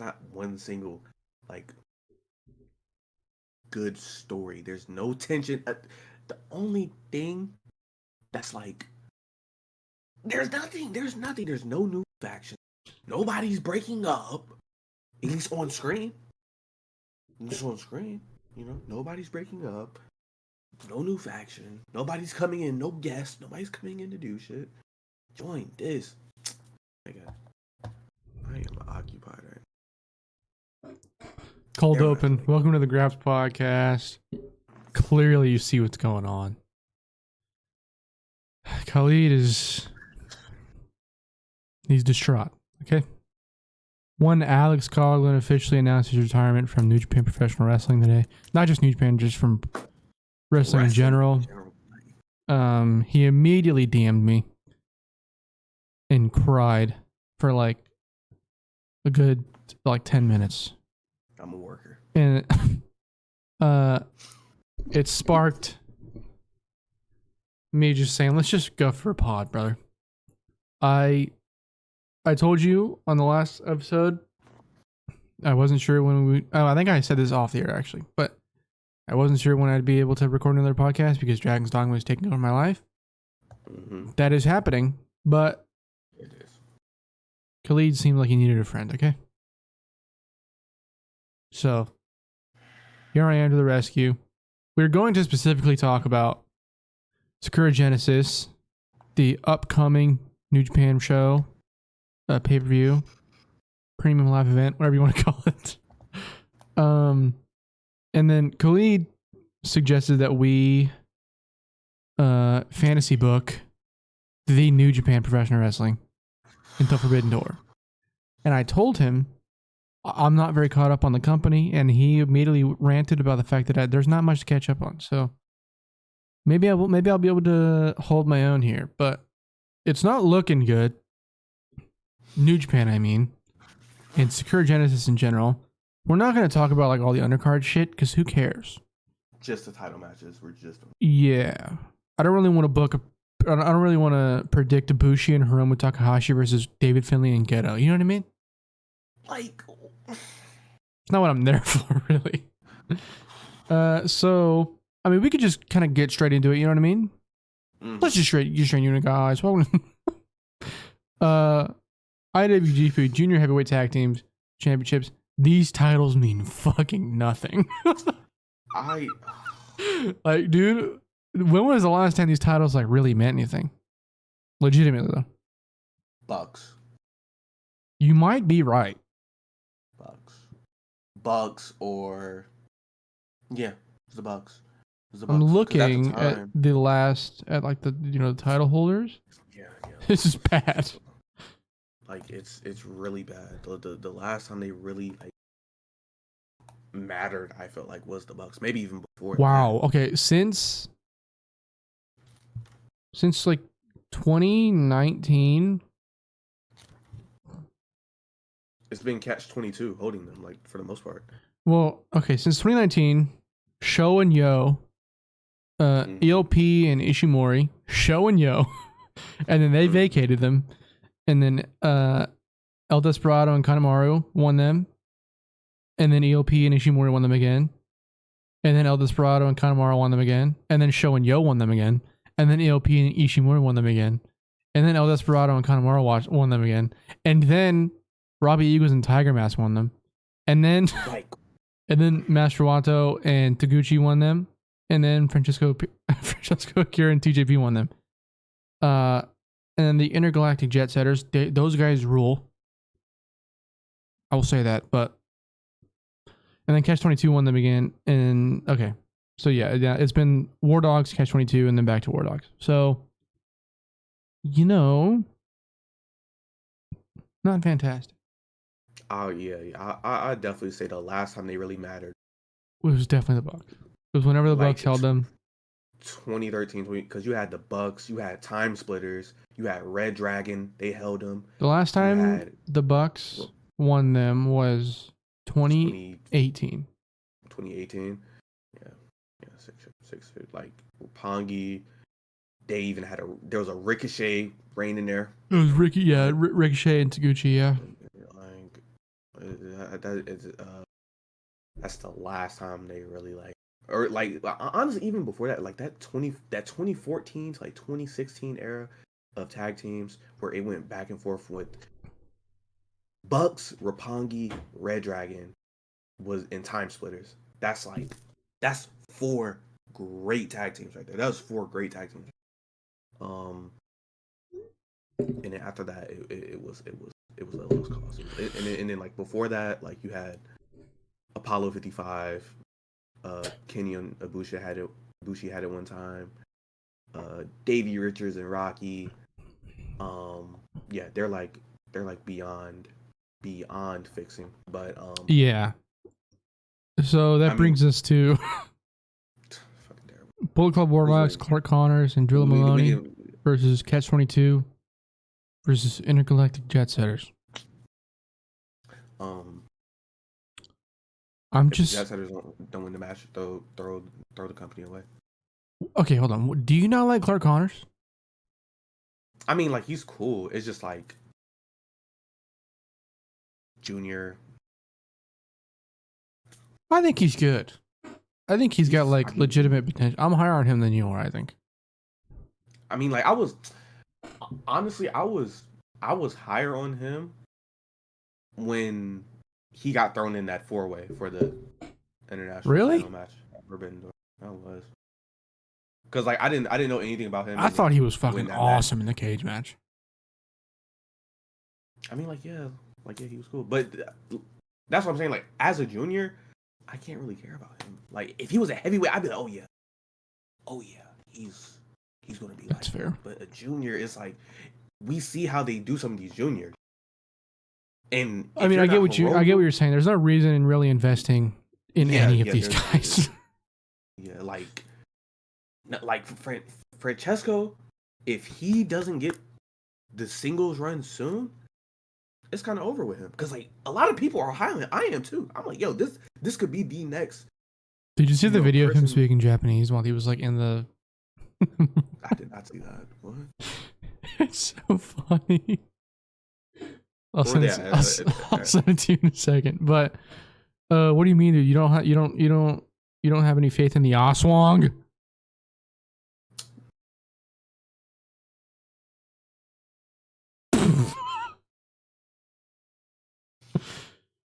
not one single like good story. There's no tension. The only thing that's like there's nothing. There's nothing. There's no new faction. Nobody's breaking up. At least on screen. Just on screen. You know, nobody's breaking up. No new faction. Nobody's coming in. No guests. Nobody's coming in to do shit. Join this. Nigga, I am occupied right now. Cold open. Welcome to the Graps podcast. Clearly, you see what's going on. Khalid he's distraught. Okay. One, Alex Coughlin officially announced his retirement from New Japan Professional Wrestling today. Not just New Japan, just from wrestling in general. He immediately DM'd me and cried for like a good 10 minutes. I'm a worker. And it sparked me just saying, let's just go for a pod, brother. I told you on the last episode, I wasn't sure when I think I said this off the air actually, but I wasn't sure when I'd be able to record another podcast because Dragon's Dogma was taking over my life. Mm-hmm. That is happening, but it is. Khalid seemed like he needed a friend, okay? So, here I am to the rescue. We're going to specifically talk about Sakura Genesis, the upcoming New Japan show, pay-per-view, premium live event, whatever you want to call it. And then Khalid suggested that we fantasy book the New Japan Professional Wrestling until Forbidden Door. And I told him I'm not very caught up on the company, and he immediately ranted about the fact that there's not much to catch up on. So maybe I'll be able to hold my own here, but it's not looking good. New Japan, I mean, and Sakura Genesis in general. We're not going to talk about like all the undercard shit because who cares? Just the title matches. Yeah. I don't really want to I don't really want to predict Ibushi and Hiromu Takahashi versus David Finlay and Geto. You know what I mean? Like, it's not what I'm there for, really. So, I mean, we could just kind of get straight into it. You know what I mean? Let's just straight unit guys. Welcome. IWGP Junior Heavyweight Tag Teams Championships. These titles mean fucking nothing. Like, dude, when was the last time these titles like really meant anything? Legitimately though. Bucks. You might be right. Bucks or yeah, it's the Bucks. I'm looking at the last the title holders. Yeah. This is bad. Like it's really bad. The last time they really mattered, I felt like, was the Bucks. Maybe even before. Wow. That. Okay. Since like 2019, it's been Catch-22 holding them, like, for the most part. Well, okay. Since 2019, Sho and Yo, ELP and Ishimori, Sho and Yo, and then they vacated them. And then El Desperado and Kanemaru won them. And then ELP and Ishimori won them again. And then El Desperado and Kanemaru won them again. And then Sho and Yo won them again. And then ELP and Ishimori won them again. And then El Desperado and Kanemaru won them again. And then Robbie Eagles and Tiger Mask won them. And then Master Wato and Taguchi won them. And then Francesco Akira and TJP won them. And then the Intergalactic Jet Setters, those guys rule. I will say that, but and then Catch-22 won them again. And okay, so yeah, it's been War Dogs, Catch-22, and then back to War Dogs. So, not fantastic. Oh yeah. I definitely say the last time they really mattered. It was definitely the Bucks. It was whenever the Bucks held them. 2013, because you had the Bucks, you had Time Splitters, you had Red Dragon, they held them. The last time the Bucks won them was 2018. 2018, yeah, six. Like Roppongi, they even had there was a Ricochet reign in there. It was Ricochet and Taguchi, yeah. That's the last time they really like, or like honestly, even before that, like that 2014 to like 2016 era of tag teams where it went back and forth with Bucks, Roppongi, Red Dragon was in Time Splitters. That's four great tag teams right there. That was four great tag teams. And then after that, it was a lost cause. And then like before that, like you had Apollo 55, Kenny and Ibushi had it one time. Davey Richards and Rocky. Yeah, they're like beyond fixing. But yeah. So that brings us to Bullet Club War Dogs, Clark Connors, and Drilla Maloney versus Catch 22 versus Intergalactic Jet Setters. I'm just Jet Setters don't win the match, throw the company away. Okay, hold on. Do you not like Clark Connors? I mean, like he's cool. It's just like Junior. I think he's good. I think he's got like legitimate potential. I'm higher on him than you are, I think. I mean, like I was higher on him when he got thrown in that 4-way for the international title match. Forbidden Door. I was. Because like I didn't know anything about him. I thought he was fucking awesome in the cage match. I mean, like yeah, he was cool. But that's what I'm saying. Like as a junior, I can't really care about him. Like if he was a heavyweight, I'd be like, oh yeah, he's gonna be. That's fair. But a junior is like, we see how they do some of these juniors. And I mean, I get what you're saying. There's no reason in really investing in any of these guys. Yeah, like Francesco, if he doesn't get the singles run soon, it's kind of over with him. Because like a lot of people are high on it. I am too. I'm like, yo, this could be the next. Did you see the video of him speaking Japanese while he was like in the? I did not see that. What? It's so funny. I'll send it to you in a second. But what do you mean, dude? You don't have any faith in the Aswang?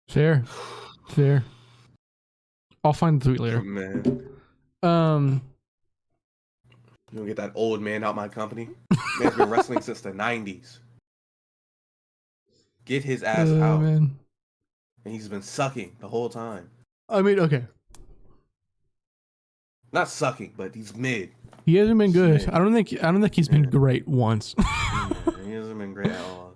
Fair. I'll find the tweet later. Man. You don't get that old man out my company. Man's been wrestling since the 90s. Get his ass out. Man. And he's been sucking the whole time. I mean, okay. Not sucking, but he's mid. He hasn't been good. Mid. I don't think he's been great once. He hasn't been great at all.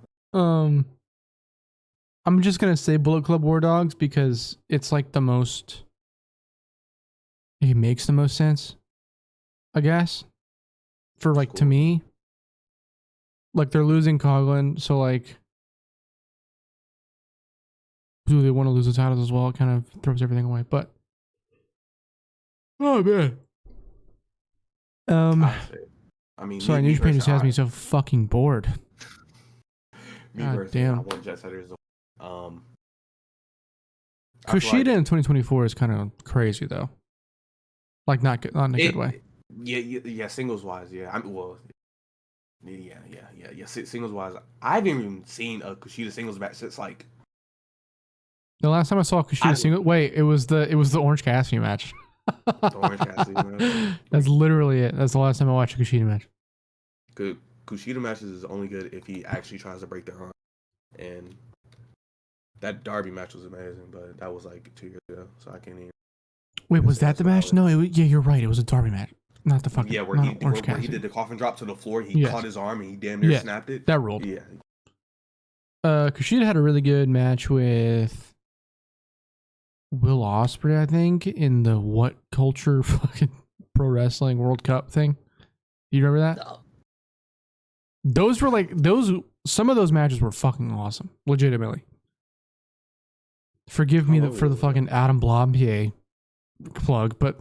I'm just gonna say Bullet Club War Dogs because it's like the most. It makes the most sense, I guess. For like to me, like they're losing Coughlin, so like, do they want to lose the titles as well? It kind of throws everything away. But oh man, I mean, sorry, New Japan just has me so fucking bored. God damn. I want Jet Setters. Kushida in 2024 is kind of crazy though. Like not in a good way. Yeah. Singles wise, yeah. Singles wise, I haven't even seen a Kushida singles match since like. The last time I saw Kushida single, wait, it was the Orange Cassidy match. The Orange Cassidy match. That's literally it. That's the last time I watched a Kushida match. Good Kushida matches is only good if he actually tries to break their arm, and that Darby match was amazing, but that was like 2 years ago, so I can't even. Wait, was that the match? No, yeah, you're right. It was a Darby match, not the fucking. Yeah, where he did the coffin drop to the floor. He caught his arm and he damn near snapped it. That ruled. Yeah. Kushida had a really good match with Will Ospreay, I think, in the What Culture fucking Pro Wrestling World Cup thing. Do you remember that? No. Those were like some of those matches were fucking awesome, legitimately. Forgive me for the fucking Adam Blompier plug, but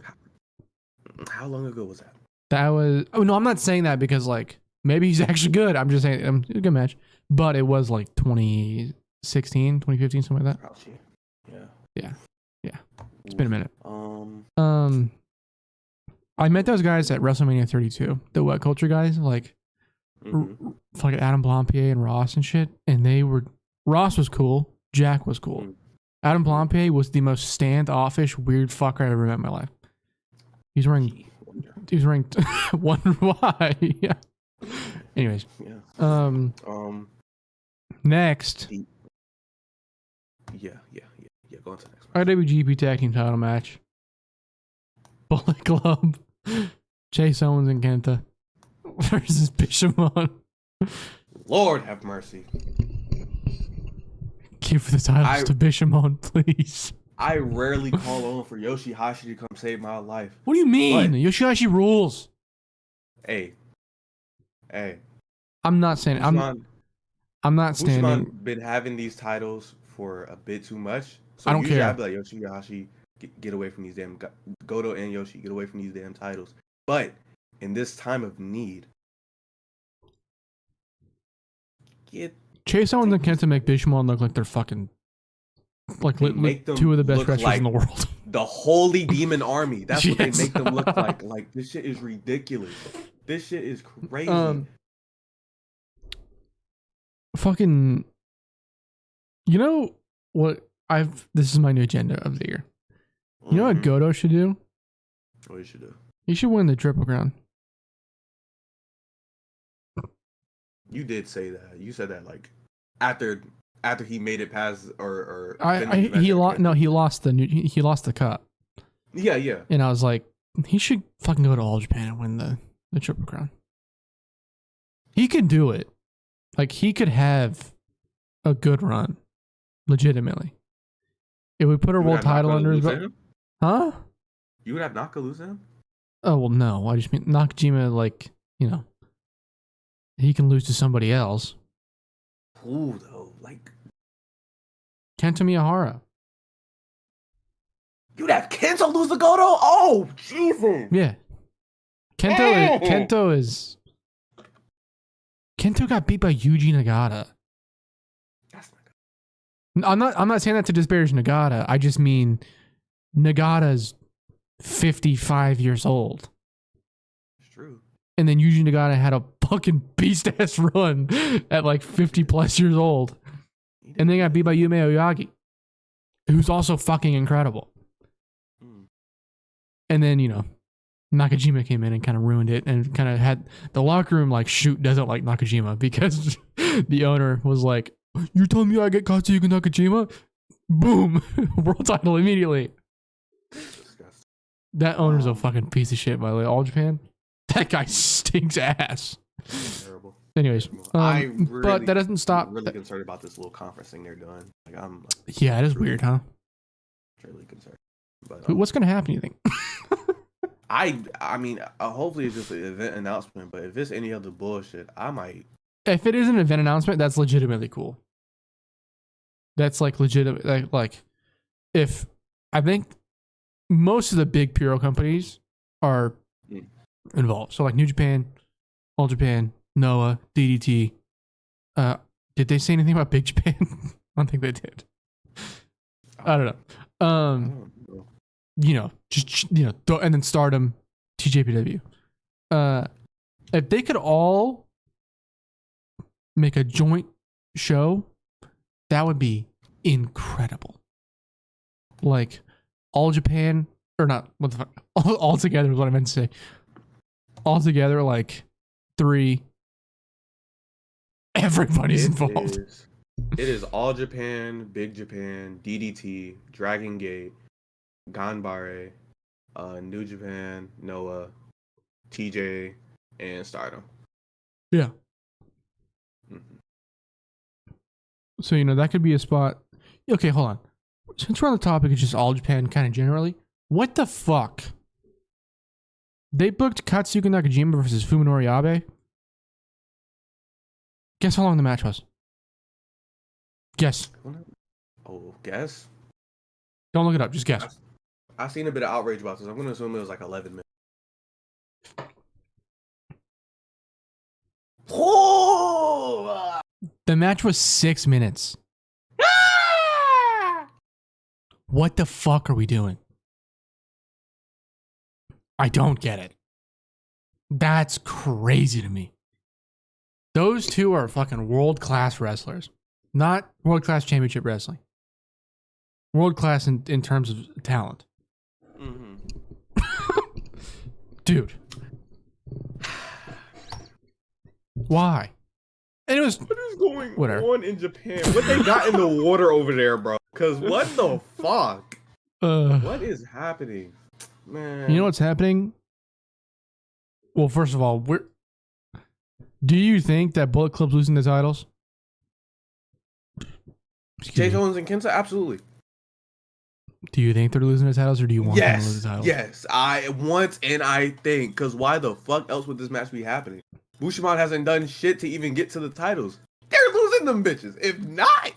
how long ago was that? That was. Oh no, I'm not saying that because like maybe he's actually good. I'm just saying a good match, but it was like 20 2015, something like that. Ouchie. Yeah. Yeah. It's been a minute. Um. I met those guys at WrestleMania 32. The What Culture guys, like fucking Adam Blampier and Ross and shit. And Ross was cool. Jack was cool. Adam Blampier was the most standoffish, weird fucker I've ever met in my life. He's wearing wonder why. Yeah. Anyways. Yeah. Next. Yeah. Go on to the next one. IWGP Tag Team Title match. Bullet Club. Chase Owens and Kenta versus Bishamon. Lord have mercy. Give the titles to Bishamon, please. I rarely call on for Yoshihashi to come save my life. What do you mean? Yoshihashi rules. Hey. I'm not saying I'm not standing. Usman been having these titles for a bit too much. So I don't care. I'd be like, Yoshihashi, get away from these damn Goto and Yoshi, get away from these damn titles. But in this time of need, Chase Owens and Kenta make Bishamon look like they're fucking two of the best wrestlers in the world. The Holy Demon Army. That's what they make them look like. Like, this shit is ridiculous. This shit is crazy. Fucking, you know what? This is my new agenda of the year. You know what Goto should do? What he should do? He should win the Triple Crown. You did say that. You said that like after he made it past or he lost the cup. Yeah. And I was like, he should fucking go to All Japan and win the Triple Crown. He could do it. Like, he could have a good run, legitimately. It would put a world title under his belt. Huh? You would have Naka lose him? Oh, well, no. I just mean Nakajima, like, he can lose to somebody else. Who, though? Like, Kenta Miyahara. You'd have Kenta lose to Goto? Oh, Jesus. Yeah. Kento got beat by Yuji Nagata. That's not good. I'm not saying that to disparage Nagata. I just mean Nagata's 55 years old. It's true. And then Yuji Nagata had a fucking beast ass run at like 50 plus years old. And they got beat by Yume Oyagi, who's also fucking incredible. And then, Nakajima came in and kind of ruined it and kind of had the locker room like, shoot, doesn't like Nakajima because the owner was like, you telling me I get Katsuhiko Nakajima? Boom. World title immediately. That owner's a fucking piece of shit, by the way. All Japan, that guy stinks ass. Terrible. Anyways, but that doesn't stop. I'm really concerned about this little conference thing they're doing. Like, yeah, it is weird, huh? Really concerned. But what's gonna happen? You think? I mean, hopefully it's just an event announcement. But if it's any other bullshit, I might. If it is an event announcement, that's legitimately cool. That's like legitimate. Like, if I think most of the big Puro companies are involved. So like New Japan, All Japan, Noah, DDT. Did they say anything about Big Japan? I don't think they did. I don't know. And then Stardom, TJPW. If they could all make a joint show, that would be incredible. Like, All Japan, or not, what the fuck? All together is what I meant to say. All together, like, 3. Everybody's involved. It is All Japan, Big Japan, DDT, Dragon Gate, Ganbare, New Japan, Noah, TJ, and Stardom. Yeah. Mm-hmm. So, that could be a spot. Okay, hold on. Since we're on the topic of just All Japan kind of generally, what the fuck? They booked Katsuhiko Nakajima versus Fuminori Abe. Guess how long the match was? Guess. Oh, guess? Don't look it up, just guess. I've seen a bit of outrage about this. I'm going to assume it was like 11 minutes. Oh! The match was 6 minutes. What the fuck are we doing? I don't get it. That's crazy to me. Those two are fucking world-class wrestlers. Not world-class championship wrestling. World-class in terms of talent. Mm-hmm. Dude. Why? And it was... What is going whatever. on in Japan? What they got in the water over there, bro? Because what the fuck? What is happening? Man. You know what's happening? Well, first of all, do you think that Bullet Club's losing the titles? Jay Owens and Kenta, absolutely. Do you think they're losing the titles, or do you want them to lose the titles? Yes, I want and I think, because why the fuck else would this match be happening? Bushimon hasn't done shit to even get to the titles. They're losing them bitches. If not,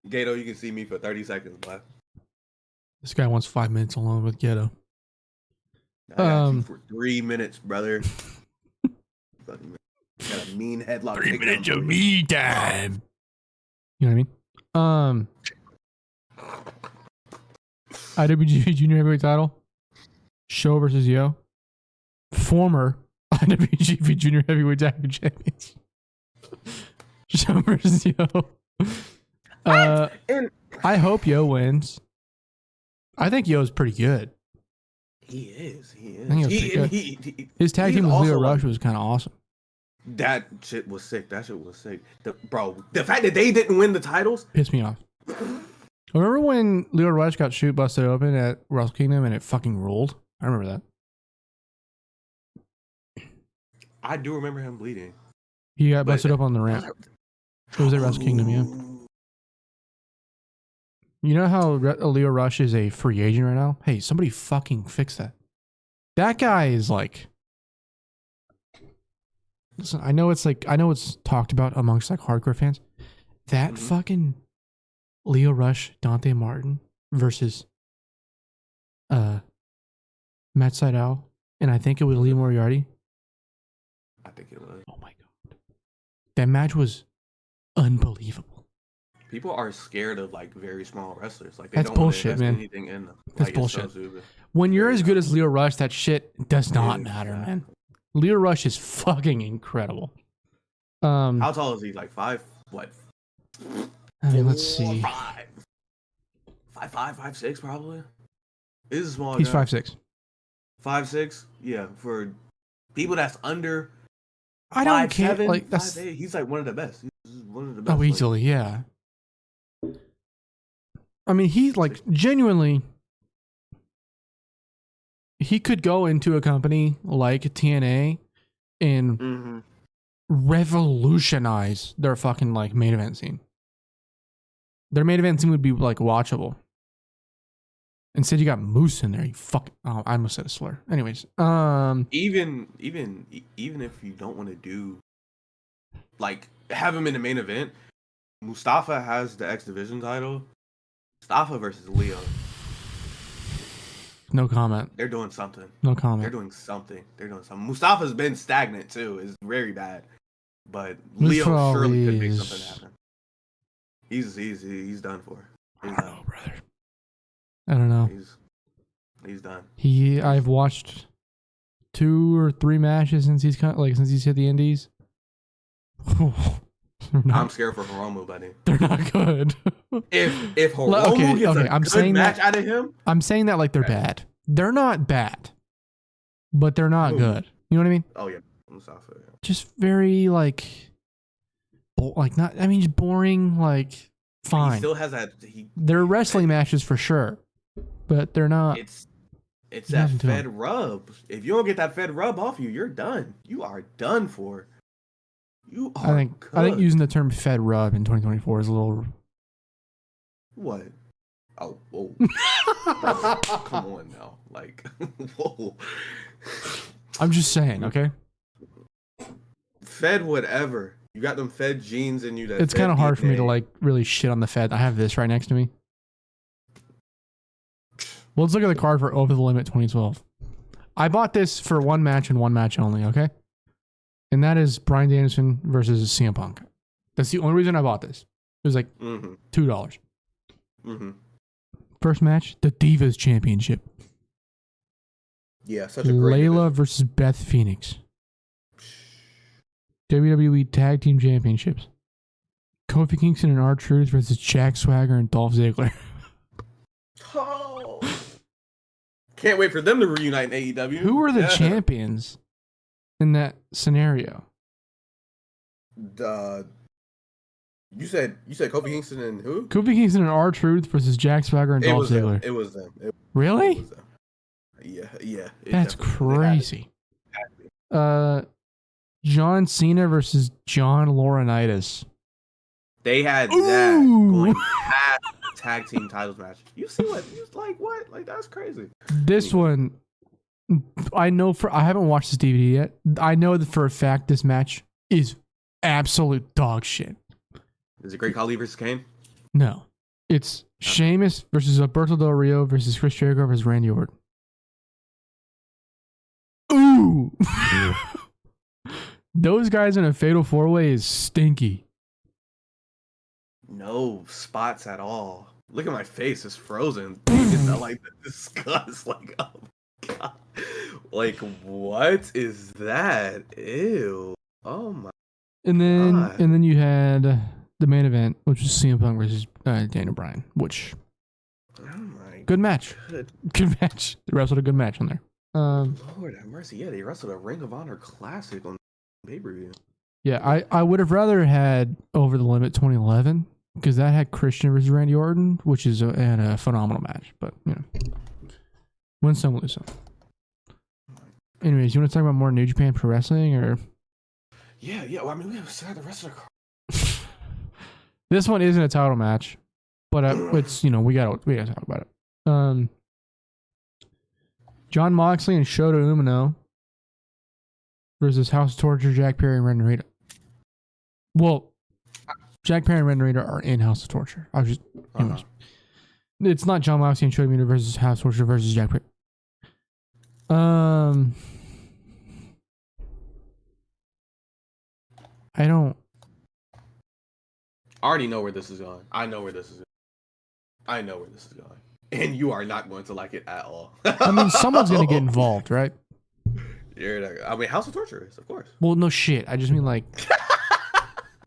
Gato, you can see me for 30 seconds left. This guy wants 5 minutes alone with Gato. I got you for 3 minutes, brother. Got a mean headlock. 3 minutes of me time. You know what I mean? IWGP Junior Heavyweight title. Show versus Yo. Former IWGP Junior Heavyweight Tag Team Champions. Show versus Yo. I hope Yo wins. I think Yo's pretty good. He is. I think he his tag team with Leo Rush was kind of awesome. That shit was sick. The fact that they didn't win the titles pissed me off. Remember when Leo Rush got shoot busted open at Wrestle Kingdom and it fucking rolled? I remember that. I do remember him bleeding. He got busted up on the ramp. It was at Wrestle Kingdom, yeah. You know how Leo Rush is a free agent right now? Hey, somebody fucking fix that. That guy is like... Listen, I know it's talked about amongst like hardcore fans. That fucking Leo Rush, Dante Martin versus Matt Sydal, and I think it was Lee Moriarty. I think it was. Oh my god. That match was unbelievable. People are scared of like very small wrestlers. Like that's don't bullshit, man. Anything in them. That's like, bullshit. So when you're as good as Leo Rush, that shit does not matter, man. Leo Rush is fucking incredible. How tall is he? Like 5? What? I mean, let's see. 5'5", 5'6", probably. He's a small. He's guy. 5'6". 5'6", yeah. For people that's under. I don't care. Like that's. 5'8", he's like one of the best. He's one of the best. Oh, easily, yeah. I mean, he's like genuinely. He could go into a company like TNA and revolutionize their fucking like main event scene. Their main event scene would be like watchable. Instead, you got Moose in there. You fuck. Oh, I almost said a slur. Anyways, even if you don't want to do like have him in the main event, Mustafa has the X Division title. Mustafa versus Leo. No comment. They're doing something. No comment. They're doing something. Mustafa's been stagnant too. It's very bad. But Leo surely could make something happen. He's done for. I don't know, brother. I don't know. He's done. I've watched 2 or 3 matches since he's hit the Indies. I'm scared for Hiromu, buddy. They're not good. If Hiromu gets a good match out of him, I'm saying that like they're bad. They're not bad, but they're not good. You know what I mean? Oh yeah, Mustafa. Yeah. Just very like not. I mean, just boring. Like fine. He still has that. They're wrestling matches for sure, but they're not. It's that Fed rub. If you don't get that Fed rub off you, you're done. You are done for. I think using the term Fed rub in 2024 is a little. What? Oh, whoa. Come on now. Like, whoa. I'm just saying, okay? Fed whatever. You got them Fed jeans in you. That it's kind of hard for me to like really shit on the Fed. I have this right next to me. Well, let's look at the card for Over the Limit 2012. I bought this for one match and one match only, okay? And that is Bryan Danielson versus CM Punk. That's the only reason I bought this. It was like $2. First match, the Divas Championship. Yeah, such a great Layla division. versus Beth Phoenix. WWE Tag Team Championships. Kofi Kingston and R-Truth versus Jack Swagger and Dolph Ziggler. Oh, can't wait for them to reunite in AEW. Who were the champions in that scenario? You said Kofi Kingston and who? Kofi Kingston and R-Truth versus Jack Swagger and Dolph Ziggler. It was them. Really? It was them. Yeah. That's crazy. John Cena versus John Laurinaitis. They had that going past tag team titles match. You see what? What? Like, that's crazy. This one, I haven't watched this DVD yet. I know that for a fact this match is absolute dog shit. Is it Great Khali versus Kane? No. It's Sheamus versus Alberto Del Rio versus Chris Jericho versus Randy Orton. Ooh! Those guys in a fatal 4-way is stinky. No spots at all. Look at my face; it's frozen. It's not like the disgust. Like, oh my god! Like, what is that? Ew! Oh my! And then you had the main event, which was CM Punk versus Daniel Bryan, which good match. Good match. They wrestled a good match on there. Lord have mercy! Yeah, they wrestled a Ring of Honor Classic on pay-per-view. Yeah, I would have rather had Over the Limit 2011 because that had Christian versus Randy Orton, which is a phenomenal match. But win some, lose some. Anyways, you want to talk about more New Japan Pro Wrestling or? Yeah. Well, I mean, we have the rest of the card. This one isn't a title match, but it's we gotta talk about it. John Moxley and Shota Umino versus House of Torture, Jack Perry, and Ren Narita. Well, Jack Perry and Ren Narita are in House of Torture. I was just, it's not John Moxley and Shota Umino versus House of Torture versus Jack Perry. I don't. I already know where this is going. I know where this is going. And you are not going to like it at all. I mean, someone's going to get involved, right? House of Torture is, of course. Well, no shit. I just mean like,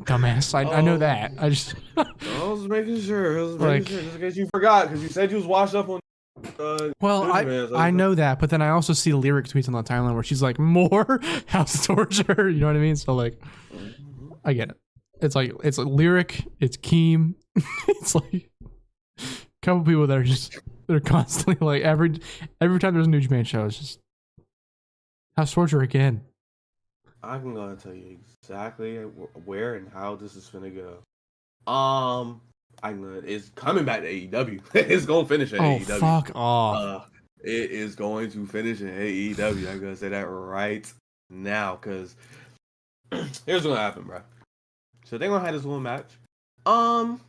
dumbass. I know that. I was making sure. Just in case you forgot, because you said you was washed up on. I know that, but then I also see lyric tweets on the timeline where she's like, more House of Torture. You know what I mean? So like, I get it. It's like lyric. It's Keem. It's like a couple people that are constantly like every time there's a New Japan show, it's just House of Torture again. I'm gonna tell you exactly where and how this is gonna go. It's coming back to AEW. It's gonna finish at AEW. Oh, fuck off. It is going to finish in AEW. I'm gonna say that right now, because here's what's gonna happen, bro. So they're gonna have this one match. They probably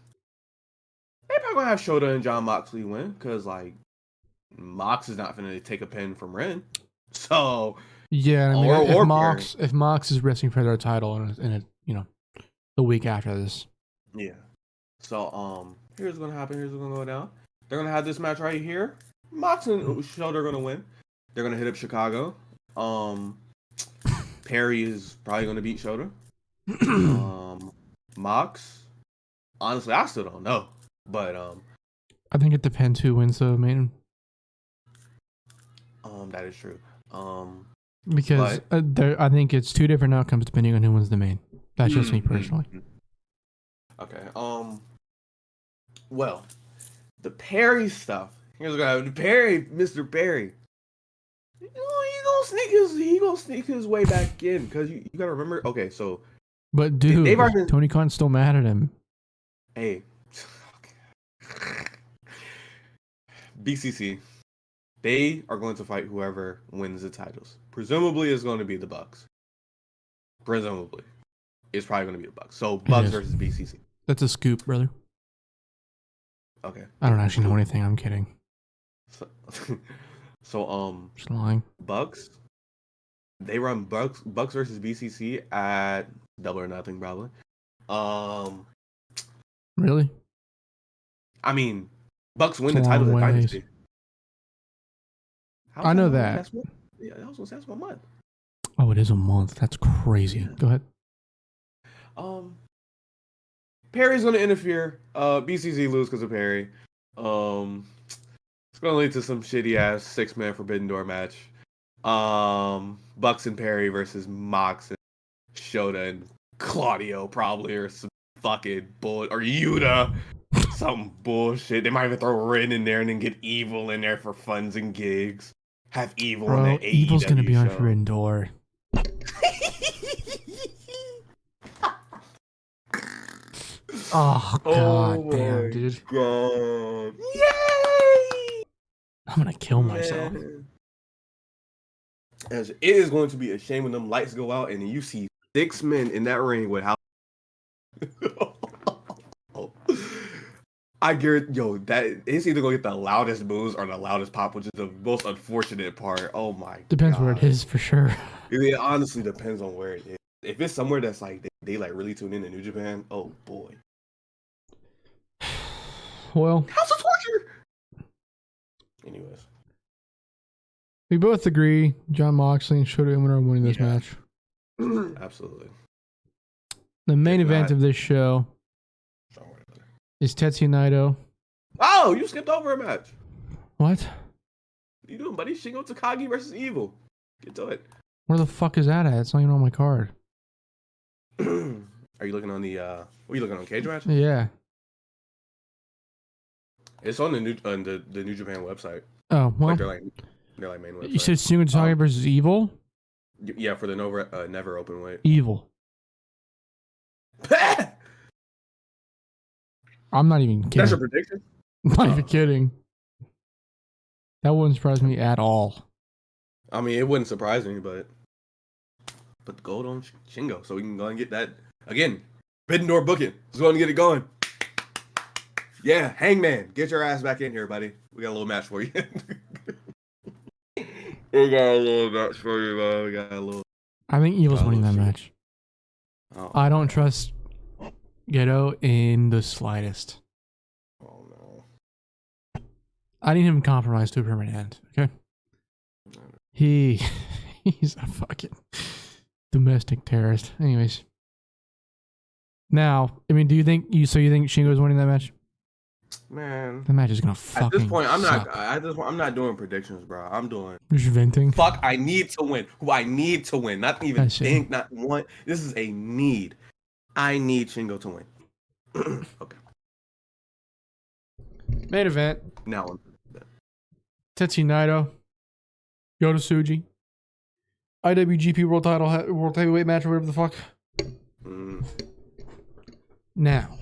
gonna have Shota and John Moxley win, because like Mox is not gonna take a pin from Ren. So yeah, I mean, if Mox is wrestling for their title in the week after this. Yeah. So here's what's gonna happen. Here's what's gonna go down. They're gonna have this match right here. Mox and Shota are gonna win. They're gonna hit up Chicago. Perry is probably gonna beat Shota. Mox. Honestly, I still don't know. But I think it depends who wins the main. That is true. Because I think it's two different outcomes depending on who wins the main. That's just me personally. Okay. Well, the Perry stuff. Here's what happened. Mr. Perry. He gonna sneak his way back in, because you gotta remember. Okay, so. But dude, Tony Khan's still mad at him. Hey. BCC. They are going to fight whoever wins the titles. Presumably, it's going to be the Bucks. Presumably, it's probably going to be the Bucks. So Bucks versus BCC. That's a scoop, brother. Okay. I don't actually know anything. I'm kidding. So just lying. Bucks. They run Bucks versus BCC at Double or Nothing, probably. Really? I mean, Bucks win It's the a title long of the ways. dynasty. How's I know long? that. That's what, yeah, I was gonna say that's 1 month. Oh, it is a month. That's crazy. Yeah. Go ahead. Perry's gonna interfere. BCZ lose because of Perry. It's gonna lead to some shitty ass 6-man Forbidden Door match. Bucks and Perry versus Mox and Shota and Claudio probably, or some fucking bull, or Yuta, some bullshit. They might even throw Ren in there and then get Evil in there for funs and gigs. Have Evil on Bro, the Evil's AEW gonna be on show. Forbidden Door. Oh god damn, dude. God. Yay! I'm gonna kill myself. As it is going to be a shame when them lights go out and you see 6 men in that ring with how I guarantee, that it's either gonna get the loudest booze or the loudest pop, which is the most unfortunate part. Oh my Depends God. where it is for sure. It honestly depends on where it is. If it's somewhere that's like they like really tune in to New Japan, oh boy. Well, House of Torture. Anyways, we both agree John Moxley and Shota Umino are winning this match. absolutely. The main If event not- of this show is Tetsuya Naito. Oh, you skipped over a match. What? What are you doing, buddy? Shingo Takagi versus Evil. Get to it. Where the fuck is that at? It's not even on my card. Are you looking on the what are you looking on, Cage Match? Yeah. It's on the New Japan website. Oh, well. Like they're like main website. You said Shingo Takagi versus Evil? Yeah, for the never open weight. Evil. I'm not even kidding. That's your prediction? I'm not even kidding. That wouldn't surprise me at all. I mean, it wouldn't surprise me, but put the gold on Shingo so we can go and get that again. Forbidden Door booking. Let's go and get it going. Yeah, Hangman, get your ass back in here, buddy. We got a little match for you. We got a little match for you, man. We got a little. I think Evil's winning that shit. match. Oh, I don't trust Gedo in the slightest. Oh no. I need him compromised to a permanent end. Okay. He's a fucking domestic terrorist. Anyways. Now, I mean, do you think Shingo's winning that match? Man. That match is gonna fucking At this point, I'm suck. I'm not doing predictions, bro. I'm doing You're just venting. fuck. I need to win. Who I need to win. Not even I see. think. Not want. This is a need. I need Shingo to win. Okay. Main event. Now on. Tetsuya Naito. Yota Tsuji. IWGP World Heavyweight match or whatever the fuck. Now,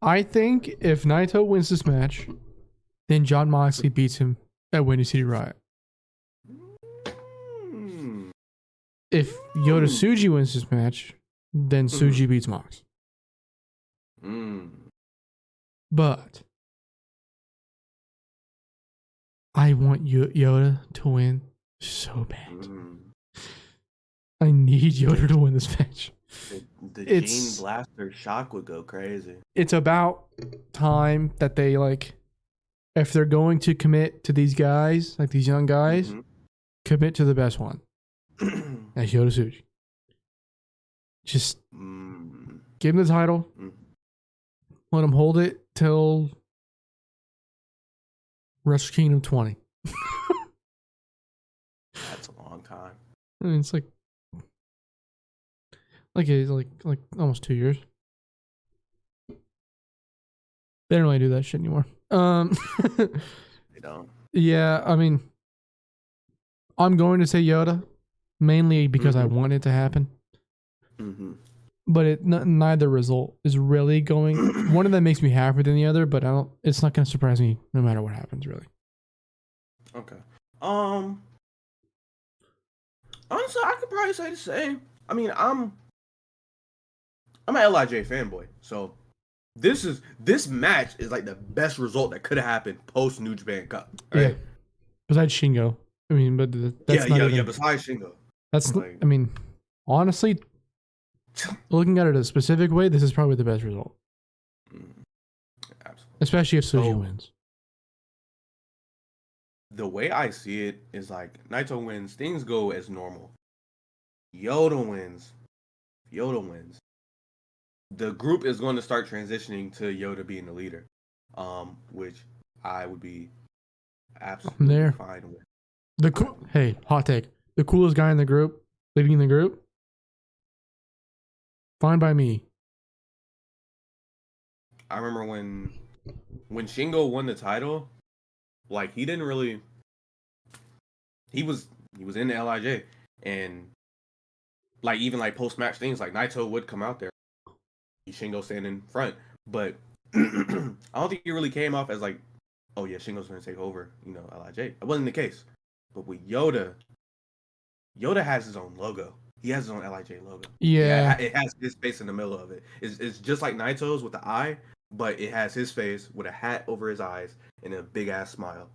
I think if Naito wins this match, then John Moxley beats him at Windy City Riot. If Yota Tsuji wins this match, then Tsuji beats Mox. But I want Yoda to win so bad. I need Yoda to win this match. The Gene Blaster shock would go crazy. It's about time that they, like, if they're going to commit to these guys, like these young guys, commit to the best one. That's Yota Tsuji. Just give him the title. Let him hold it till Wrestle Kingdom 20. That's a long time. I mean, it's like almost 2 years. They don't really do that shit anymore. They don't. Yeah, I mean, I'm going to say Yoda, mainly because I want it to happen. But neither result is really going. One of them makes me happier than the other, but it's not going to surprise me no matter what happens, really. Okay. Honestly, I could probably say the same. I mean, I'm an LIJ fanboy, so this match is like the best result that could have happened post New Japan Cup. Right? Yeah. Besides Shingo, I mean, but that's not even, Besides Shingo, that's like, I mean, honestly, looking at it a specific way, this is probably the best result. especially if Suji So wins. the way I see it is like Naito wins, things go as normal. Yoda wins. Yoda wins. The group is going to start transitioning to Yoda being the leader, which I would be I'm absolutely there. fine with. Hey, hot take. The coolest guy in the group, leading the group, fine by me. I remember when Shingo won the title, like he didn't really. He was in the Lij, and like even like post match things, like Naito would come out there, Shingo standing in front, but I don't think he really came off as like, oh yeah, Shingo's gonna take over, Lij. It wasn't the case. But with Yoda has his own logo. He has his own Lij logo. Yeah. It has his face in the middle of it. It's just like Naito's with the eye, but it has his face with a hat over his eyes and a big ass smile.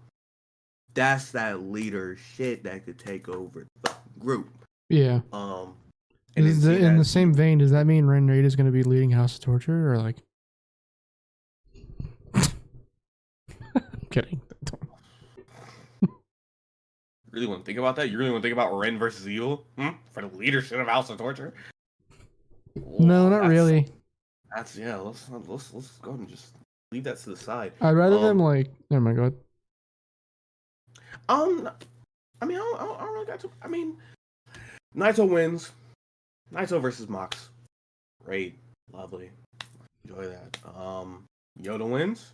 That's that leader shit that could take over the group. Yeah. And in the same vein, does that mean Ren Raid is going to be leading House of Torture, or like? I'm kidding. Really want to think about that? You really want to think about Ren versus Evil for the leadership of House of Torture? No, not really. Let's go and just leave that to the side. I'd rather them like. Never mind. Go ahead. I mean, I don't really got to. I mean, Naito wins. Naito versus Mox. Great, lovely, enjoy that. Yoda wins.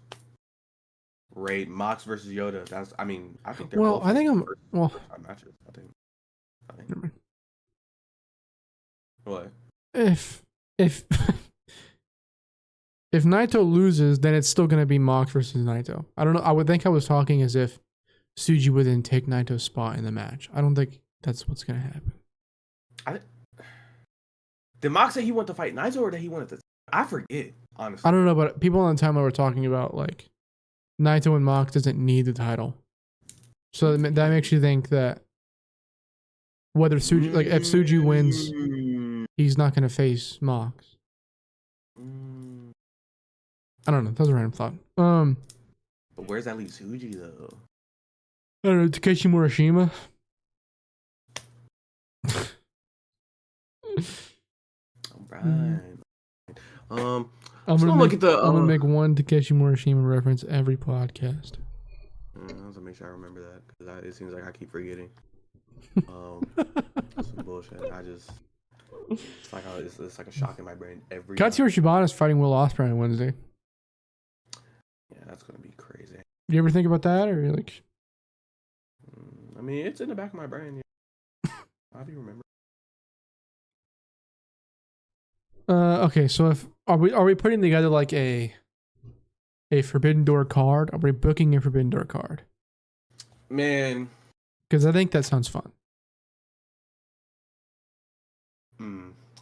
Great, Mox versus Yoda. That's. I mean, I think they're. Well, I think matches. I think. What? If if Naito loses, then it's still going to be Mox versus Naito. I don't know. I would think I was talking as if Tsuji would then take Naito's spot in the match. I don't think that's what's going to happen. Did Mox say he wanted to fight Naito or did he wanted to? I forget, honestly. I don't know, but people on the timeline were talking about like Naito and Mox doesn't need the title. So that makes you think that whether Tsuji, like if Tsuji wins, he's not going to face Mox. I don't know. That was a random thought. But where's that leave Tsuji though? I don't know. Takeshi Morishima. Right. I'm gonna make one Takeshi Morishima reference every podcast. I have to make sure I remember that because it seems like I keep forgetting. That's some bullshit. It's like a shock in my brain every. Katsuyori Shibata's fighting Will Ospreay on Wednesday. Yeah, that's gonna be crazy. You ever think about that, or like? I mean, it's in the back of my brain. Yeah. How do you remember? Okay, so are we putting together like a Forbidden Door card? Are we booking a Forbidden Door card? Man, because I think that sounds fun.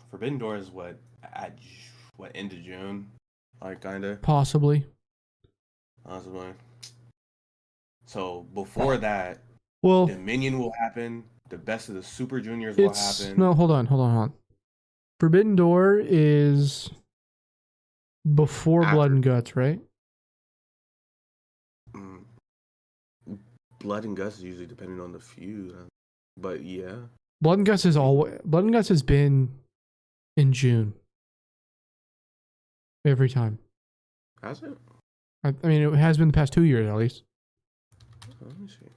Forbidden Door is what end of June, like kinda possibly. So before that, well, Dominion will happen. The Best of the Super Juniors will happen. No, hold on. Forbidden Door is before Blood and Guts, right? Blood and Guts is usually depending on the feud, but yeah. Blood and Guts has been in June every time. Has it? I mean, it has been the past 2 years at least. Let me see.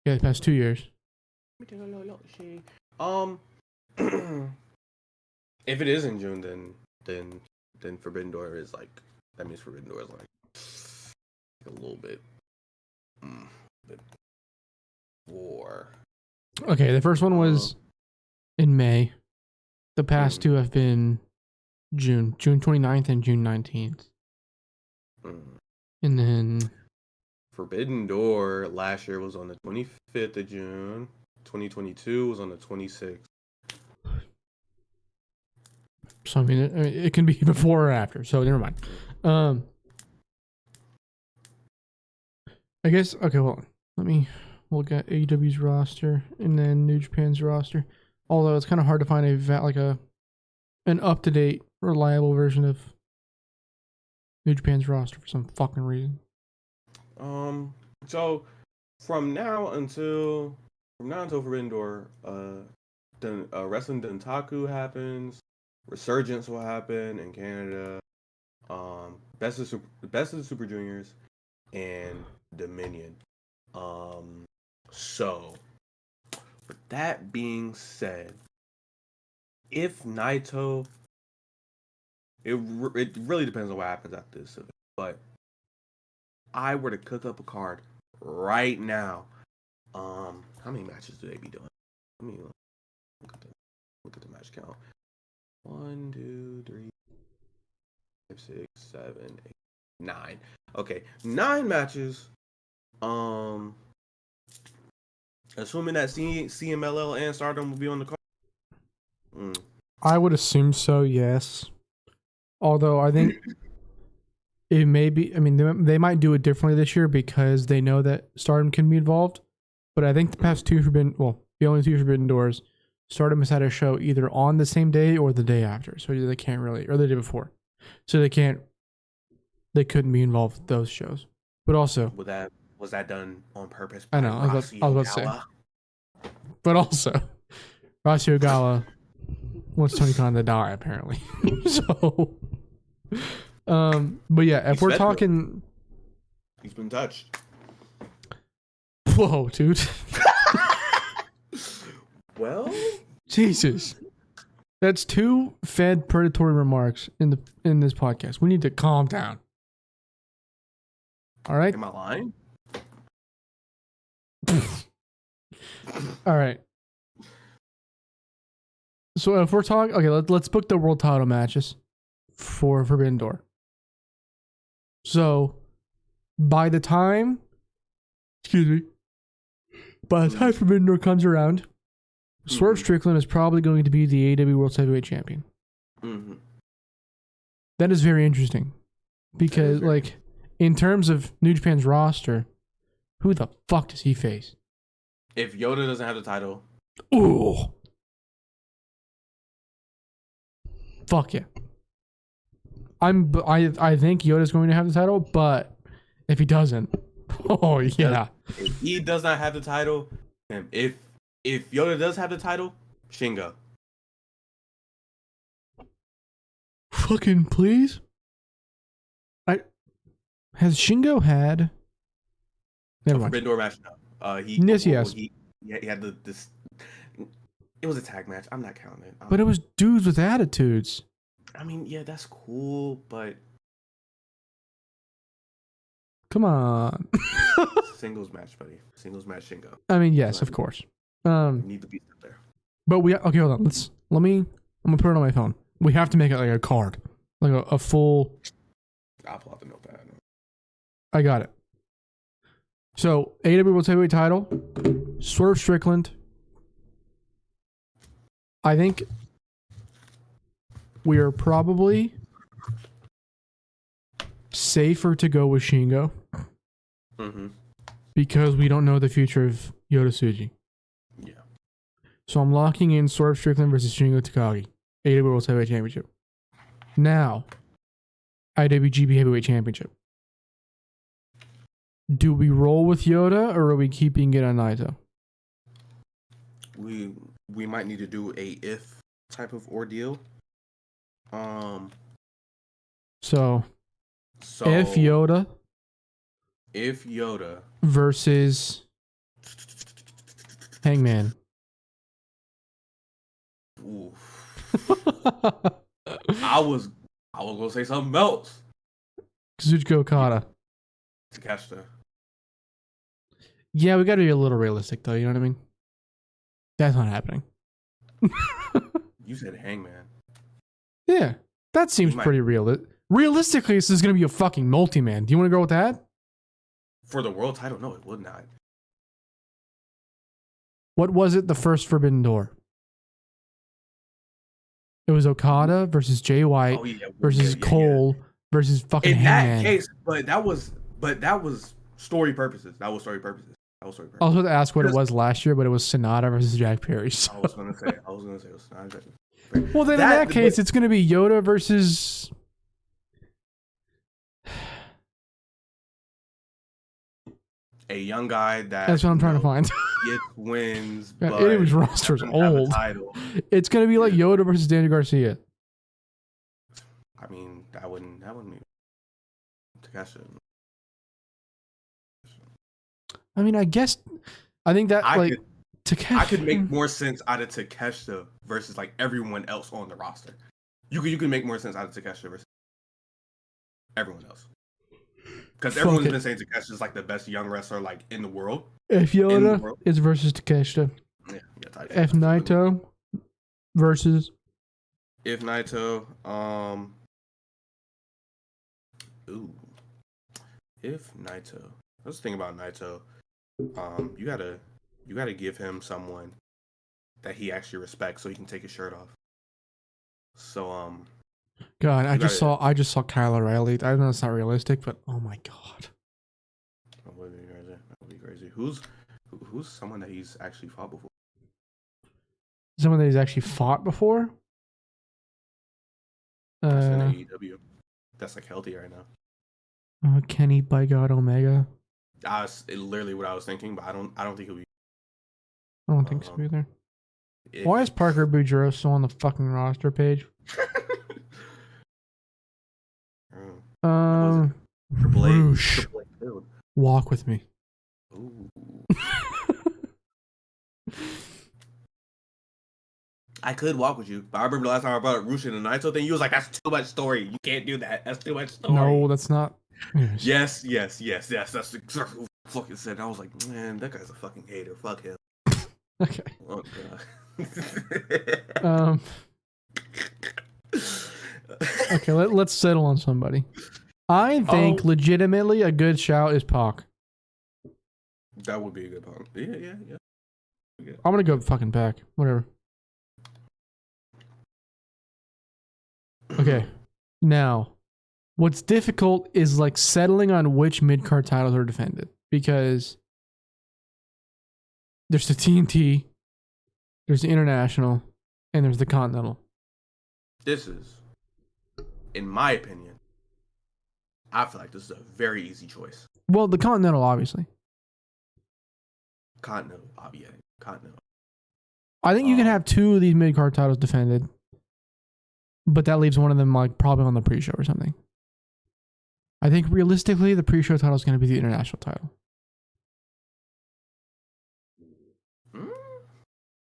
The past 2 years. If it is in June, then Forbidden Door is like, that means Forbidden Door is like a little bit war. Okay, the first one was in May. The past two have been June 29th and June 19th. And then Forbidden Door last year was on the 25th of June. 2022 was on the 26th. So I mean, it can be before or after. So never mind. I guess okay. Well, let me look at AEW's roster and then New Japan's roster. Although it's kind of hard to find an up to date, reliable version of New Japan's roster for some fucking reason. So from now until Forbidden Door, then Wrestling Dentaku happens. Resurgence will happen in Canada. Best of the Super Juniors and Dominion. So with that being said, if Naito, it really depends on what happens after this event, but I were to cook up a card right now, how many matches do they be doing? Let me look at the match count. 1, 2, 3, 5, 6, 7, 8, 9. Okay, 9 matches. Assuming that CMLL and Stardom will be on the card. I would assume so, yes. Although I think it may be, I mean, they might do it differently this year because they know that Stardom can be involved. But I think the past the only 2 Forbidden Doors, Stardom has had a show either on the same day or the day after. So they can't really, or the day before. So they couldn't be involved with those shows. But also, was that done on purpose? I know, I was about to say. But also, Rossi Ogawa wants Tony Khan to die, apparently. So, but yeah, if we're talking, he's been touched. Whoa, dude. Well, Jesus, that's 2 fed predatory remarks in this podcast. We need to calm down. All right. Am I lying? All right. So if we're talking, okay, let's book the world title matches for Forbidden Door. So by the time Forbidden Door comes around, Swerve Strickland is probably going to be the AEW World Heavyweight Champion. Mm-hmm. That is very interesting because, like, in terms of New Japan's roster, who the fuck does he face? If Yoda doesn't have the title, ooh, fuck yeah. I think Yoda's going to have the title, but if he doesn't, oh yeah. If he does not have the title, and if Yoda does have the title, Shingo. Fucking please. Has Shingo had? Never mind. Forbidden Door match. No. Yes. He had this. It was a tag match. I'm not counting it. But it was dudes with attitudes. I mean, yeah, that's cool, but come on. Singles match, buddy. Singles match, Shingo. I mean, yes, of course. Need to be up there. But okay, hold on. I'm gonna put it on my phone. We have to make it like a card, like a full. I'll pull out the notepad. I got it. So AEW World Heavyweight title, Swerve Strickland. I think we are probably safer to go with Shingo. Mm-hmm. Because we don't know the future of Yota Tsuji. Yeah. So I'm locking in Swerve Strickland versus Shingo Takagi. AEW World Heavyweight Championship. Now, IWGP Heavyweight Championship. Do we roll with Yoda or are we keeping it on Naito? We might need to do a if type of ordeal. So if Yoda versus Hangman. Ooh. I was gonna say something else. Kazuchika Okada. Takeshita. Yeah, we gotta be a little realistic though, you know what I mean? That's not happening. You said Hangman. Yeah, that seems pretty real. Realistically, this is gonna be a fucking multi-man. Do you want to go with that? For the world title? No, it would not. What was it, the first Forbidden Door? It was Okada versus Jay White versus Cole versus fucking Hangman. In that case, but that was story purposes. I was going to ask what it was last year, but it was Sonata versus Jack Perry. So. I was going to say it was Sonata. Well, then in that case, it's going to be Yoda versus a young guy that That's what I'm trying to find. gets wins, God, but AEW's roster is doesn't have a old. title. It's gonna be like Yoda versus Danny Garcia. I mean, that wouldn't be Takeshita. I mean, I think that Takeshita. I could make more sense out of Takeshita versus like everyone else on the roster. You could make more sense out of Takeshita versus everyone else. Because everyone's been saying Takeshita is like the best young wrestler like in the world. If Yoda is versus Takeshita. Yeah, if Naito versus. If Naito, if Naito, let's think about Naito. You gotta give him someone that he actually respects so he can take his shirt off. So God, I just saw Kyle O'Reilly. I know it's not realistic, but oh my god. That would be crazy. Who's someone that he's actually fought before? Someone that he's actually fought before? That's in AEW. That's like healthy right now. Kenny by God Omega. That's literally what I was thinking, but I don't think he'll be. I don't think so either. Why is Parker Boudreaux still on the fucking roster page? Roosh. Walk with me. Ooh. I could walk with you, but I remember the last time I brought up Roosh and the Naito thing, you was like, that's too much story. You can't do that. That's too much story. No, that's not. Yes. That's exactly what I fucking said. I was like, man, that guy's a fucking hater. Fuck him. Okay. Oh, God. Okay, let's settle on somebody. I think legitimately a good shout is Pac. That would be a good point. Yeah. I'm gonna go fucking Pac. Whatever. Okay. Now, what's difficult is like settling on which mid-card titles are defended. Because there's the TNT, there's the International, and there's the Continental. This is, in my opinion, I feel like this is a very easy choice. Well, the Continental, obviously. Continental. I think you can have two of these mid-card titles defended, but that leaves one of them like probably on the pre-show or something. I think realistically, the pre-show title is going to be the International title.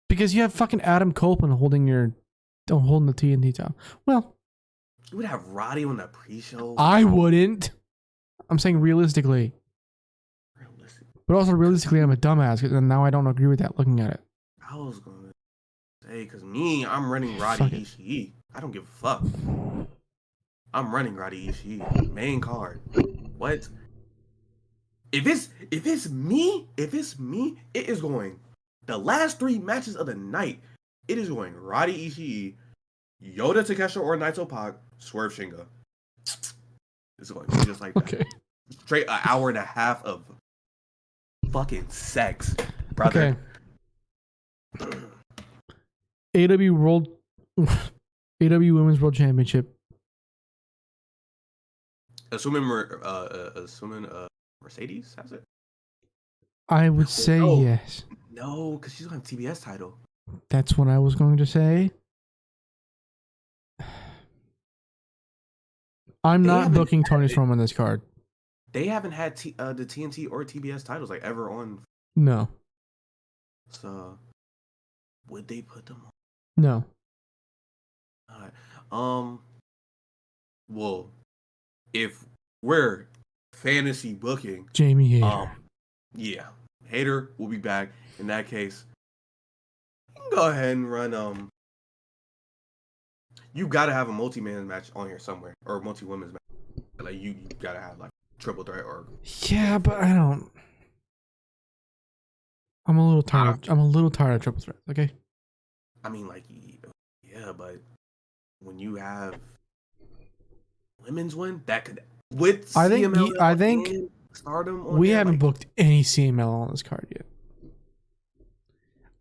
Because you have fucking Adam Copeland holding the TNT title. Well, you would have Roddy on the pre-show. I wouldn't. I'm saying realistically. But also realistically, I'm a dumbass, and now I don't agree with that looking at it. I was gonna say, because I'm running Roddy Ishii. I don't give a fuck. I'm running Roddy Ishii. Main card. What? If it's me, it is going. The last 3 matches of the night, it is going Roddy Ishii, Yoda Takeshita or Naito Pac, Swerve Shingo. It's going to be just like that. Okay. Straight an hour and a half of fucking sex, brother. Okay. AW Women's World Championship. Assuming Mercedes has it. I would say yes. No, because she's on TBS title. That's what I was going to say. I'm not booking Tony Storm on this card. They haven't had the TNT or TBS titles like ever on. No. So, would they put them on? No. All right. Well, if we're fantasy booking, Jamie Hayter. Yeah, Hayter will be back. In that case, you can go ahead and run. You gotta have a multi-man match on here somewhere, or a multi-women's match. Like you gotta have like triple threat or. Yeah, but I don't. I'm a little tired. I'm a little tired of triple threat. Okay. I mean, like, yeah, but when you have women's one, that could with I think CMLL I think Stardom. We haven't booked any CML on this card yet.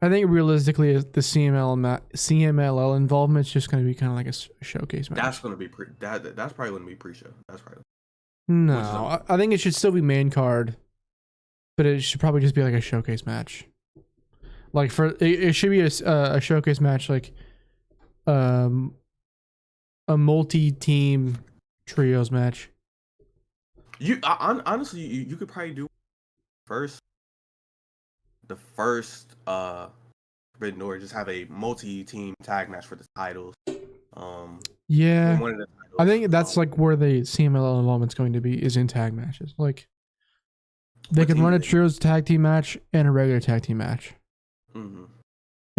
I think realistically, the CMLL involvement is just going to be kind of like a showcase match. That's going to be that's probably going to be pre-show. That's probably no. I think it should still be main card. but it should probably just be like a showcase match. Like it should be a showcase match, like um a multi-team trios match. Honestly, you could probably do the first Forbidden Door, just have a multi-team tag match for the titles. Yeah, one of the titles, I think that's like where the CMLL involvement's going to be, is in tag matches. Like they could run a trios tag team match and a regular tag team match, and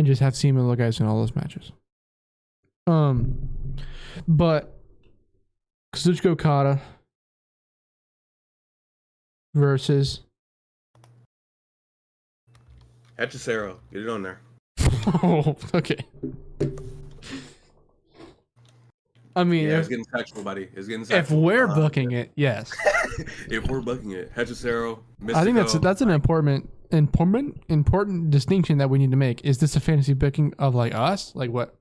just have CMLL guys in all those matches. But Kazuchika Okada versus Hechicero. Get it on there. Oh, okay. I mean, yeah, it's getting sexual, buddy. It's getting sexual. If we're booking it, yes. If we're booking it, Hechicero, Mystico. I think that's an important distinction that we need to make. Is this a fantasy booking of like us? Like what?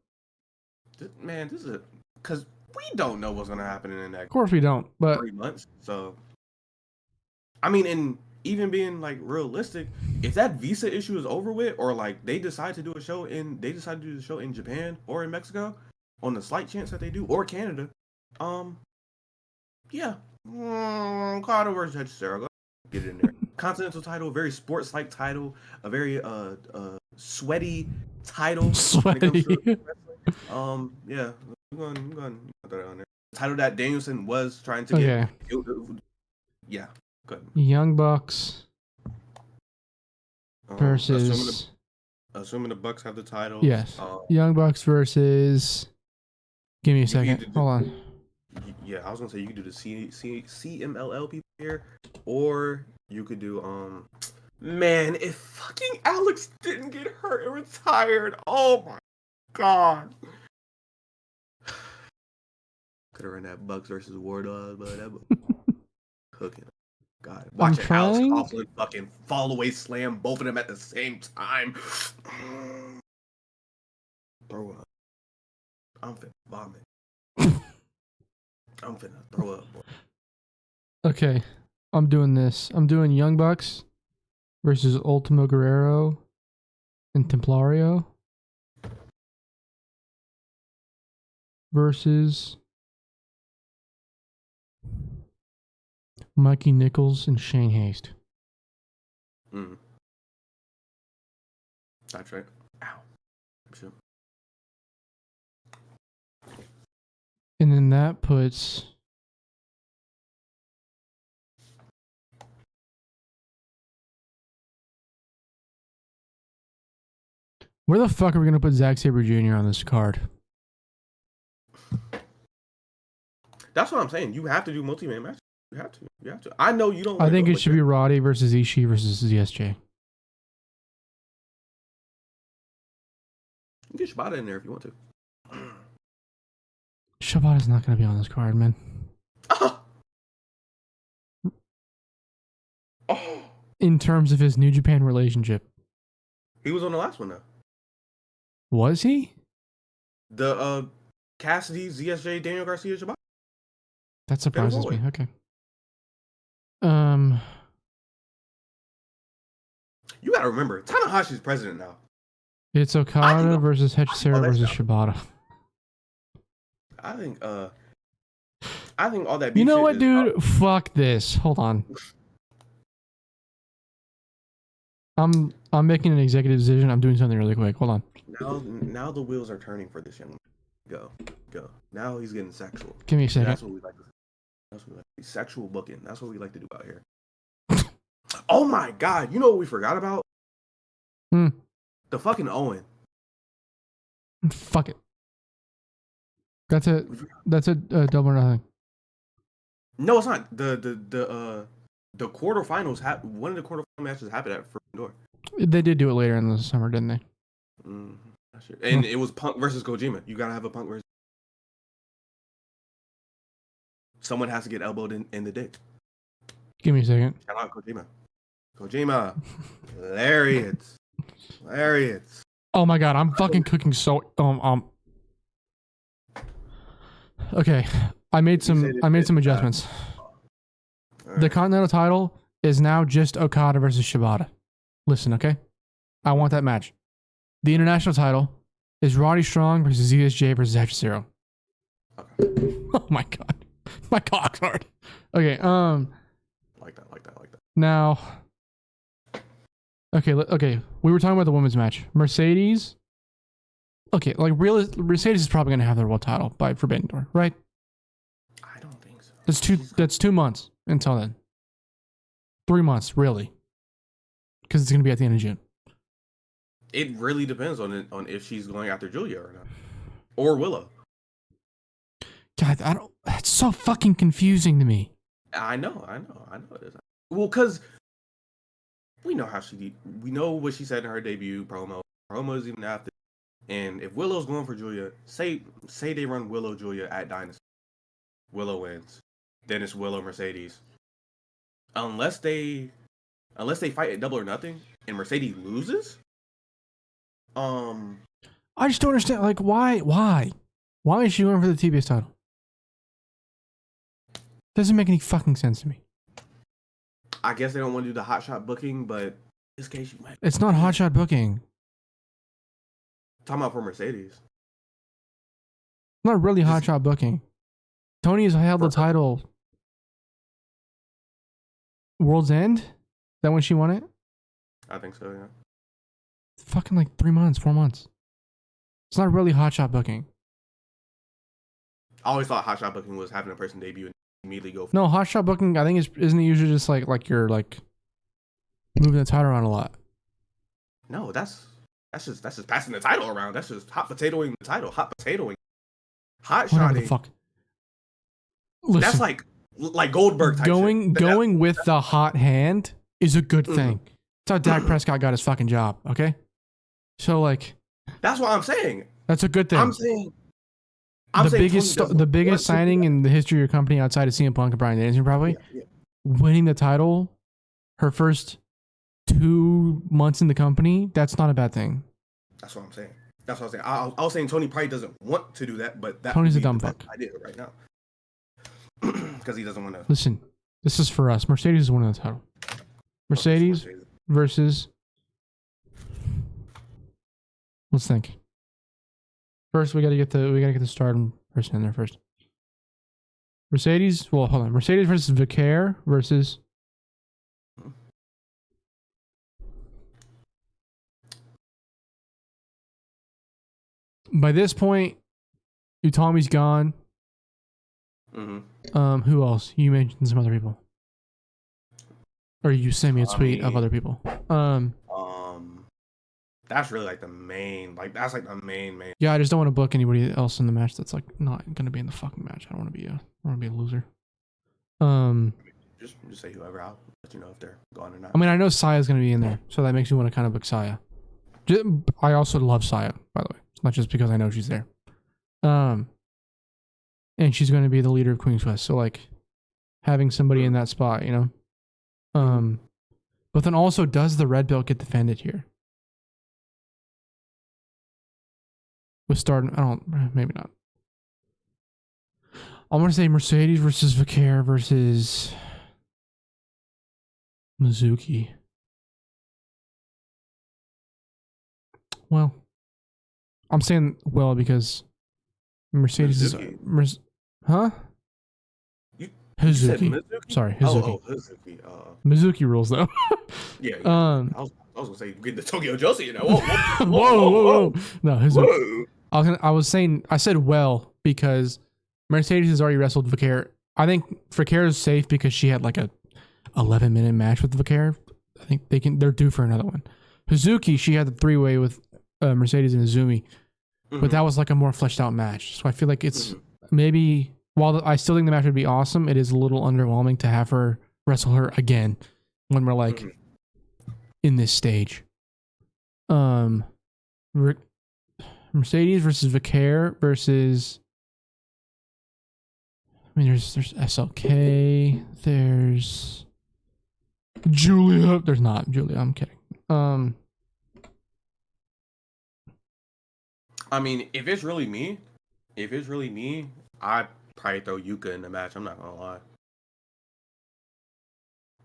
Man, this is because we don't know what's gonna happen in the next. Of course we don't, but 3 months. So, I mean, and even being like realistic, if that visa issue is over with, or like they decide to do the show in Japan or in Mexico, on the slight chance that they do, or Canada, yeah, Okada versus Hechicero, get it in there. Continental title, a very sports-like title, a very sweaty title. Sweaty. Yeah, I'm going to throw that on there. The title that Danielson was trying to get. Yeah, good. Young Bucks versus. Assuming the Bucks have the title. Yes. Young Bucks versus. Give me a second. Hold on. Yeah, I was gonna say you could do the CMLL people here, or you could do man, if fucking Alex didn't get hurt and retired, oh my god. Could have run that Bucks versus War Dog, but that cooking. God, watching Alex Coughlin fucking fall away slam both of them at the same time. Throw up. I'm finna vomit. I'm finna throw up, boy. Okay, I'm doing this. I'm doing Young Bucks versus Ultimo Guerrero and Templario versus Mikey Nichols and Shane Haste. That's right. Ow. Sure. And then that puts where the fuck are we gonna put Zack Sabre Jr. on this card? That's what I'm saying. You have to do multi-man matches. You have to. I know you don't. I think it should be Roddy versus Ishii versus ZSJ. You can get Shibata in there if you want to. Shibata's not going to be on this card, man. In terms of his New Japan relationship. He was on the last one, though. Was he? The Cassidy, ZSJ, Daniel Garcia, Shibata. That surprises me. Okay. You gotta remember, Tanahashi's president now. It's Okada versus Hechicero versus Shibata. I think all that. You know what, dude? Fuck this. Hold on. I'm making an executive decision. I'm doing something really quick. Hold on. Now the wheels are turning for this young man. Go. Now he's getting sexual. Give me a second. That's what we like. Sexual booking. That's what we like to do out here. Oh my god! You know what we forgot about? The fucking Owen. Fuck it. That's a double or nothing. No, it's not. The quarterfinals one of the quarterfinal matches happened at Forbidden Door. They did do it later in the summer, didn't they? And it was Punk versus Kojima. You gotta have a Punk versus. Someone has to get elbowed in the dick. Give me a second. Shout out Kojima. Lariats. Oh my god, I'm fucking cooking so Okay, I made some adjustments. The Continental title is now just Okada versus Shibata. Listen, okay? I want that match. The international title is Roddy Strong versus ZSJ versus Hachicero. Okay. Oh my god. My cock's hard. Okay, Like that. now okay, we were talking about the women's match. Mercedes. Okay, like Mercedes is probably gonna have their world title by Forbidden Door, right? I don't think so. That's 2 months until then. 3 months, really. Because it's gonna be at the end of June. It really depends on if she's going after Julia or not, or Willow. God, I don't. That's so fucking confusing to me. I know it is. Well, because we know we know what she said in her debut promo. Promos even after. And if Willow's going for Julia, say they run Willow Julia at Dynasty, Willow wins. Then it's Willow Mercedes. Unless they fight at Double or Nothing and Mercedes loses. I just don't understand. Like, why is she going for the TBS title? Doesn't make any fucking sense to me. I guess they don't want to do the hot shot booking, but in this case you might. It's not hot shot booking. Talking about for Mercedes. Not really hot shot booking. Tony has held the title. World's End? Is that when she won it? I think so, yeah. Fucking like 3 months, 4 months. It's not really hot shot booking. I always thought hot shot booking was having a person debut and immediately go. No, hot shot booking. I think isn't it usually just like you're like moving the title around a lot. No, that's just passing the title around. That's just hot potatoing the title. Hot potatoing. Hot shotting. The fuck. Listen, that's like Goldberg type going shit. with the hot hand is a good thing. That's how Dak Prescott got his fucking job. Okay, so like that's what I'm saying. That's a good thing. I'm saying the biggest signing in the history of your company outside of CM Punk and Bryan Danielson probably winning the title. Her first 2 months in the company. That's not a bad thing. That's what I'm saying. I was saying Tony probably doesn't want to do that, but Tony's a dumb fuck. I did it right now because he doesn't want to. Listen, this is for us. Mercedes is winning the title. Mercedes versus. Let's think. First, we gotta get the starting person in there first. Mercedes. Well, hold on. Mercedes versus Vicaire versus. By this point, Utami's gone. Mm-hmm. Who else? You mentioned some other people, or you sent me a tweet of other people. That's really like the main. Like that's like the main. Yeah, I just don't want to book anybody else in the match that's like not gonna be in the fucking match. I don't want to be a loser. Just say whoever. I'll let you know if they're gone or not. I mean, I know Saya's gonna be in there, so that makes me want to kind of book Saya. I also love Saya, by the way. It's not just because I know she's there. And she's going to be the leader of Queen's Quest. So like having somebody in that spot, you know? But then also, does the red belt get defended here? With starting, maybe not. I'm going to say Mercedes versus Vicaire versus Mizuki. Well, I'm saying because Mercedes Mizuki. is huh? Hazuki. Sorry, Hazuki. Hazuki. Mizuki rules though. Yeah. I was gonna say get the Tokyo Joshi in there. Whoa. No, Hazuki. Whoa. I said because Mercedes has already wrestled Vicaire. I think Vicaire is safe because she had like a 11-minute match with Vicaire. I think they're due for another one. Hazuki, she had the 3-way with Mercedes and Izumi, but that was like a more fleshed out match. So I feel like it's maybe, while I still think the match would be awesome, it is a little underwhelming to have her wrestle her again when we're like in this stage. Mercedes versus Vicaire versus. I mean, there's SLK. There's Julia. There's not Julia. I'm kidding. I mean, if it's really me, I'd probably throw Yuka in the match. I'm not gonna lie.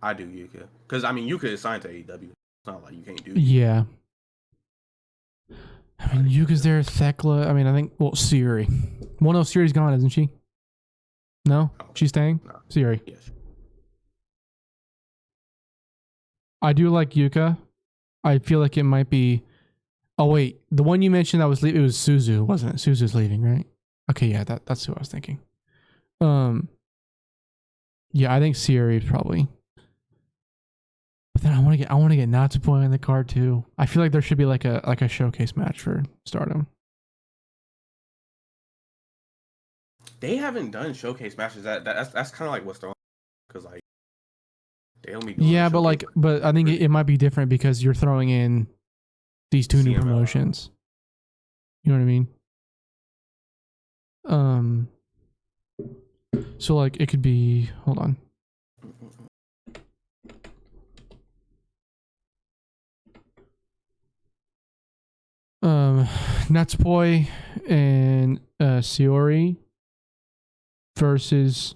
I do Yuka. Because, I mean, Yuka is signed to AEW. It's not like you can't do Yuka. Yeah. I mean, Yuka's there, Thekla. I mean, I think, well, Siri. Well, no, Siri's gone, isn't she? No? Oh, She's staying? no. Siri. Yes. I do like Yuka. I feel like it might be. Oh, wait. The one you mentioned that was leaving, it was Suzu, wasn't it? Suzu's leaving, right? Okay, yeah, that's who I was thinking. Yeah, I think Siri probably. But then I want to get Natsupoi on the card too. I feel like there should be like a showcase match for Stardom. They haven't done showcase matches. That's kind of like what's the because like they don't be doing Yeah, but I think it might be different because you're throwing in these two new CMLL. promotions. You know what I mean? So like it could be. Hold on. Natsupoi and Shiori versus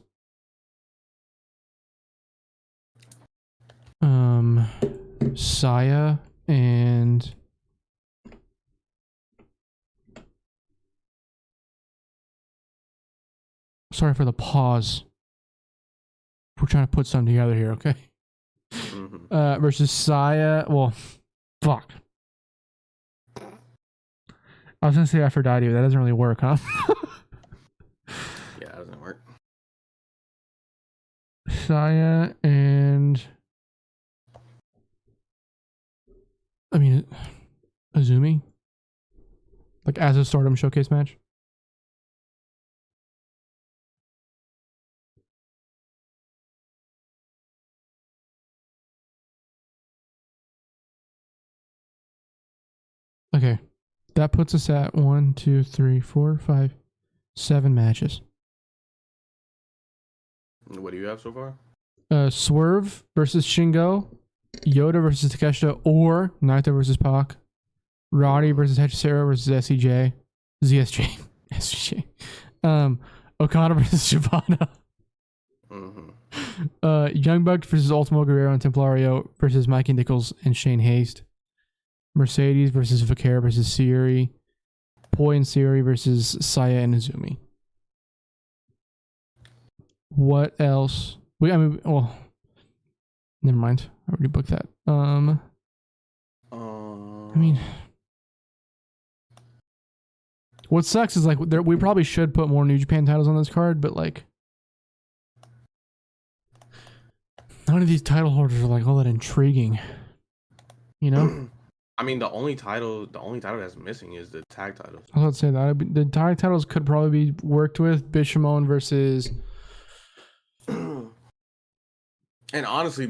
Saya and sorry for the pause. We're trying to put something together here, okay? Mm-hmm. Versus Saya. Well, fuck. I was gonna say Aphrodite, but that doesn't really work, huh? Yeah, it doesn't work. Saya and I mean Azumi, like as a Stardom showcase match. Okay, that puts us at 1, 2, 3, 4, 5, 7 matches. What do you have so far? Swerve versus Shingo, Yoda versus Takeshita, or Naito versus Pac, Roddy versus Hechicero versus SCJ, ZSJ, SCJ, Okada versus Shibata, Young Bucks versus Ultimo Guerrero and Templario versus Mikey Nichols and Shane Haste, Mercedes versus Vaquer versus Siri, Poi and Siri versus Saya and Izumi. What else? Well, never mind. I already booked that. I mean, what sucks is like we probably should put more New Japan titles on this card, but like none of these title holders are like all that intriguing. You know? I mean, the only title that's missing is the tag titles. I was about to say that the tag titles could probably be worked with Bishamon versus. And honestly,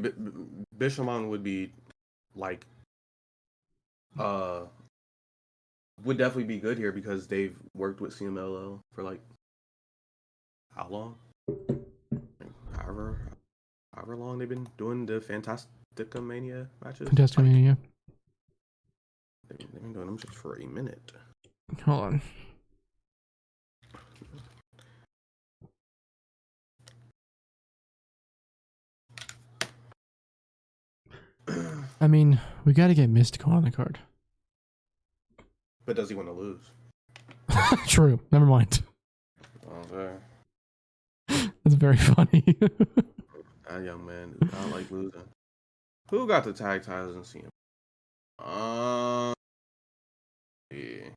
Bishamon would be like, would definitely be good here because they've worked with CMLL for like how long? However long they've been doing the Fantastica Mania matches. Fantastica Mania. They've been doing them just for a minute. Hold on. I mean, we got to get Mystico on the card. But does he want to lose? True. Never mind. Okay. That's very funny. That young man does not like losing. Who got the tag titles in CM? Yeah.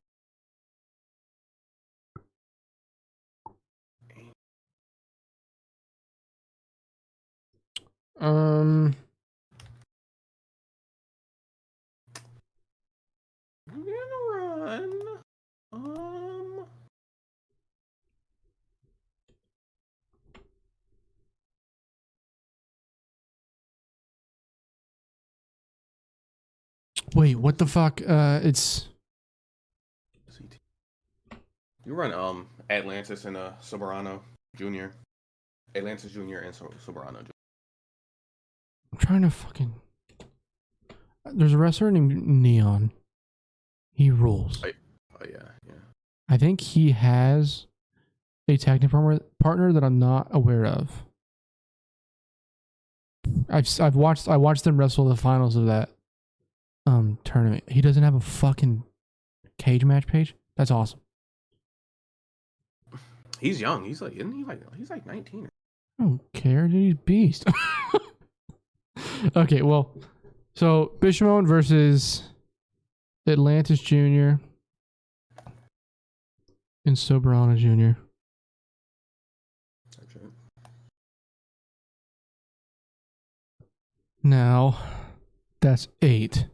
I'm gonna run. Wait, what the fuck? It's You run Atlantis and Soberano Jr. Atlantis Jr. and Soberano Jr. I'm trying to fucking. There's a wrestler named Neon. He rules. Oh yeah. I think he has a tag team partner that I'm not aware of. I watched them wrestle the finals of that tournament. He doesn't have a fucking cage match page. That's awesome. He's young. He's like, isn't he like? He's like 19. I don't care, dude. He's beast. Okay, well, so Bishamon versus Atlantis Jr. and Soberano Jr. That's right. Now, that's 8.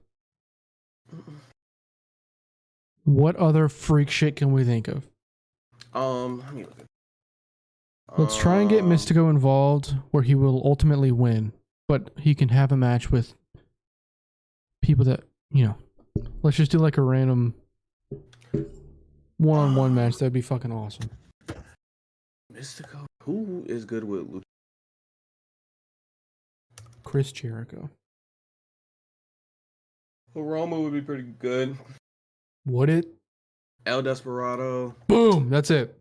What other freak shit can we think of? Let me look at. Let's try and get Mystico involved where he will ultimately win, but he can have a match with people that, you know, let's just do like a random one-on-one match. That'd be fucking awesome. Mystico. Who is good with Lucha? Chris Jericho. Roma would be pretty good. Would it? El Desperado. Boom! That's it.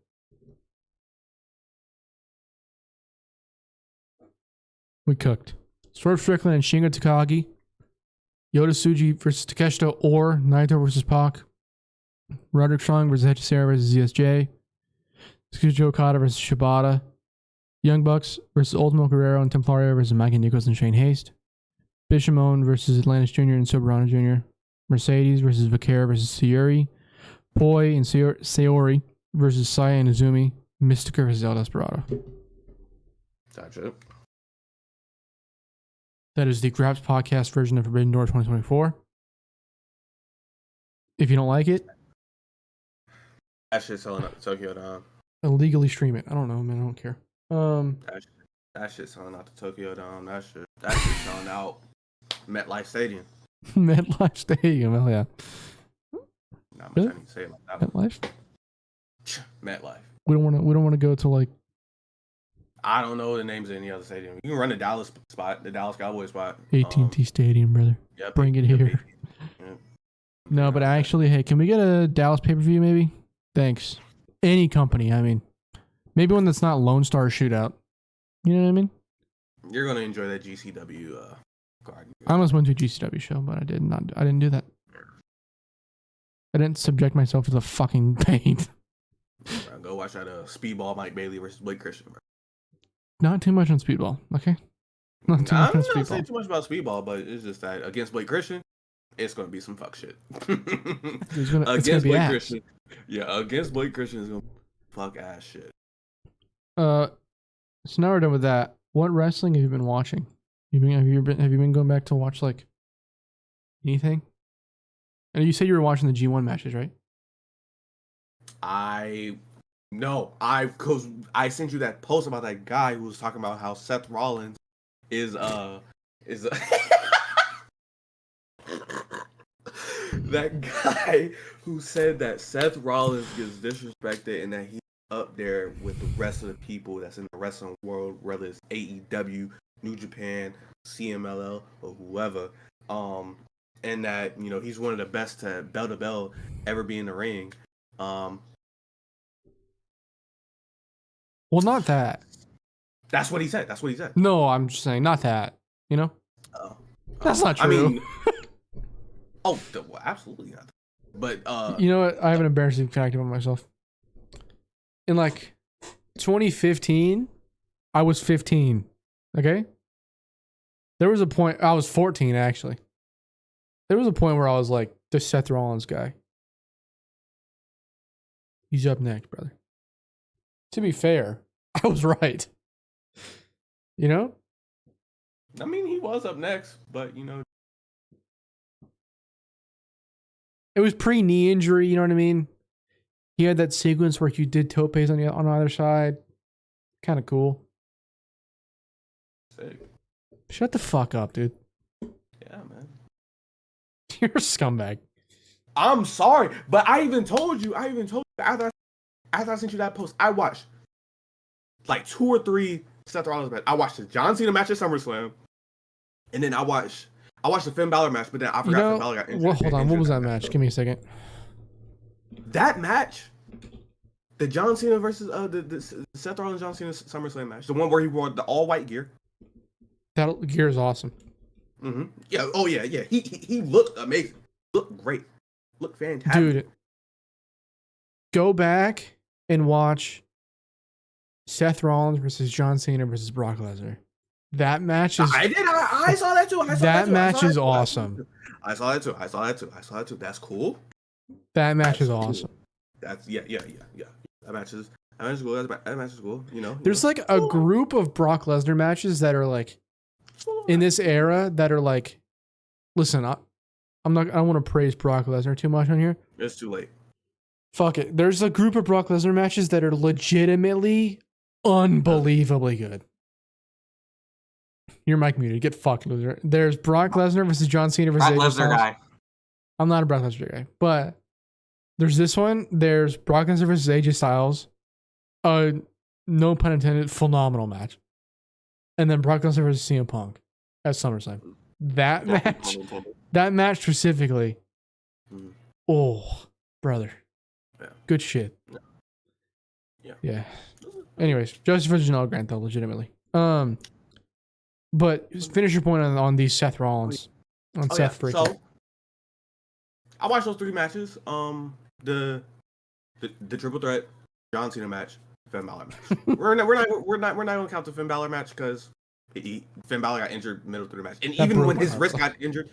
We cooked. Swerve Strickland and Shingo Takagi. Yota Tsuji versus Takeshita or Naito versus Pac. Roderick Strong versus Hechicera versus ZSJ. Shujo Okada versus Shibata. Young Bucks versus Ultimo Guerrero and Templario versus Mikey Nichols and Shane Haste. Bishamon versus Atlantis Jr. and Soberano Jr. Mercedes versus Vaquera versus Sayuri. Poi and Sayori versus Saya and Izumi. Mystica versus El Desperado. That's it. That is the Graps podcast version of Forbidden Door 2024. If you don't like it, That shit's selling out the Tokyo Dome. illegally stream it. I don't know, man. I don't care. That shit's selling out the Tokyo Dome. That shit's selling out MetLife Stadium. MetLife Stadium. Hell yeah. Not much Really? I need to say about that. MetLife. MetLife. We don't want to go to like. I don't know the names of any other stadium. You can run the Dallas spot, the Dallas Cowboys spot. AT&T Stadium, brother. Yep, Bring it here. Yep. No, but actually, hey, can we get a Dallas pay-per-view maybe? Thanks. Any company, I mean. Maybe one that's not Lone Star Shootout. You know what I mean? You're gonna enjoy that GCW card. I almost went to a GCW show, but I didn't do that. I didn't subject myself to the fucking pain. Go watch that Speedball Mike Bailey versus Blake Christian. Bro. Not too much on Speedball, okay? Not too much I'm on not gonna say Speedball. too much about Speedball, but it's just that against Blake Christian, it's gonna be some fuck shit. It's gonna against be Blake ass. Christian, yeah, against Blake Christian is gonna be fuck ass shit. So now we're done with that. What wrestling have you been watching? Have you been going back to watch like anything? And you said you were watching the G1 matches, right? Because I sent you that post about that guy who was talking about how Seth Rollins is that guy who said that Seth Rollins gets disrespected and that he's up there with the rest of the people that's in the wrestling world, whether it's AEW, New Japan, CMLL, or whoever. And that, you know, he's one of the best to bell ever be in the ring. Well, not that. That's what he said. No, I'm just saying, not that. You know? That's not true. I mean, well, absolutely not. But you know what? I have an embarrassing fact about myself. In like 2015, I was 15. Okay? There was a point, I was 14 actually. There was a point where I was like, this Seth Rollins guy. He's up next, brother. To be fair, I was right. You know? I mean, he was up next, but you know, it was pre-knee injury, you know what I mean? He had that sequence where you did topes on either side. Kind of cool. sick. Shut the fuck up, dude. Yeah, man. You're a scumbag. I'm sorry, but I even told you after I sent you that post, I watched like 2 or 3 Seth Rollins matches. I watched the John Cena match at SummerSlam, and then I watched the Finn Balor match, but then I forgot Finn Balor got injured. Well, hold on. What was that match? Give me a second. That match, the John Cena versus the Seth Rollins John Cena SummerSlam match, the one where he wore the all white gear. That gear is awesome. Mm-hmm. Yeah. Oh yeah. Yeah. He looked amazing. Looked great. Looked fantastic. Dude, go back and watch Seth Rollins versus John Cena versus Brock Lesnar. That match is. I saw that too. That match is awesome. I saw that too. That's cool. That match is awesome. That's yeah. That match is cool. That match is cool. There's like a group of Brock Lesnar matches that are like in this era that are like, listen, I don't want to praise Brock Lesnar too much on here. It's too late. Fuck it. There's a group of Brock Lesnar matches that are legitimately unbelievably good. Your mic muted. Get fucked, loser. There's Brock Lesnar versus John Cena versus Brock Lesnar guy. I'm not a Brock Lesnar guy, but there's this one. There's Brock Lesnar versus AJ Styles. No pun intended, phenomenal match. And then Brock Lesnar versus CM Punk at SummerSlam. That match specifically. Oh, brother. Yeah. Good shit. Yeah. Anyways, justice for Janelle Grant though, legitimately. But finish your point on these Seth Rollins. Seth freaking. So I watched those 3 matches. The triple threat John Cena match, Finn Balor match. we're not gonna count the Finn Balor match because Finn Balor got injured middle through the match, and even when his wrist got injured,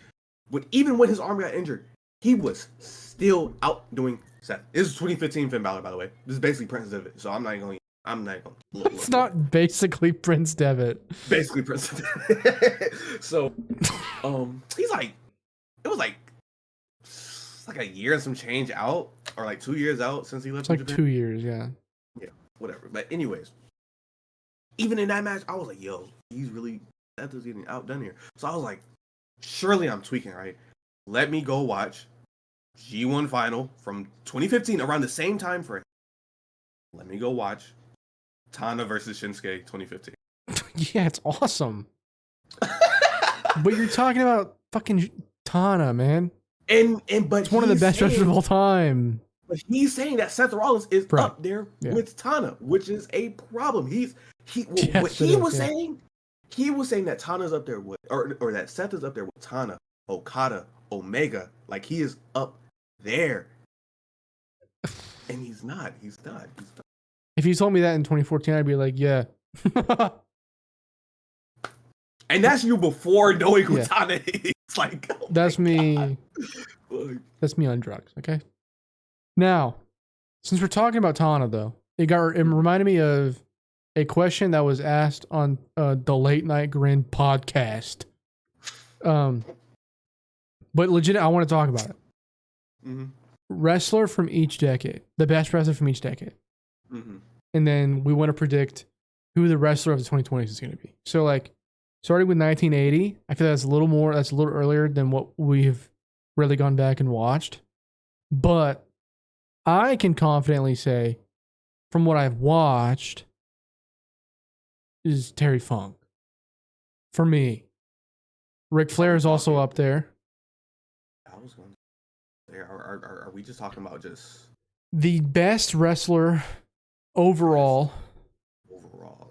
even when his arm got injured, he was still outdoing Seth. This is 2015 Finn Balor, by the way. This is basically Prince Devitt, so I'm not going. It's not basically Prince Devitt. Basically Prince Devitt. So, he's like, it was like a year and some change out, or like 2 years out since he left. It's like Japan. 2 years, yeah. Yeah, whatever. But anyways, even in that match, I was like, yo, Seth is getting outdone here. So I was like, surely I'm tweaking, right? Let me go watch G1 Final from 2015, around the same time frame. Let me go watch Tana versus Shinsuke 2015. Yeah, it's awesome. But you're talking about fucking Tana, man. But it's one of the best wrestlers of all time. But he's saying that Seth Rollins is up there with Tana, which is a problem. He was saying that Tana's up there with, or that Seth is up there with Tana, Okada, Omega. Like he is up there. And he's not. If you told me that in 2014, I'd be like, yeah. And that's you before knowing who Tana is. Like, that's me. That's me on drugs. Okay. Now, since we're talking about Tana, though, it reminded me of a question that was asked on the Late Night Grin podcast. But legit, I want to talk about it. Mm-hmm. Wrestler from each decade, the best wrestler from each decade. Mm-hmm. And then we want to predict who the wrestler of the 2020s is going to be. So, like, starting with 1980, I feel that's a little earlier than what we've really gone back and watched. But I can confidently say, from what I've watched, is Terry Funk. For me. Ric Flair is also up there. I was going to say, are we just talking about just the best wrestler overall?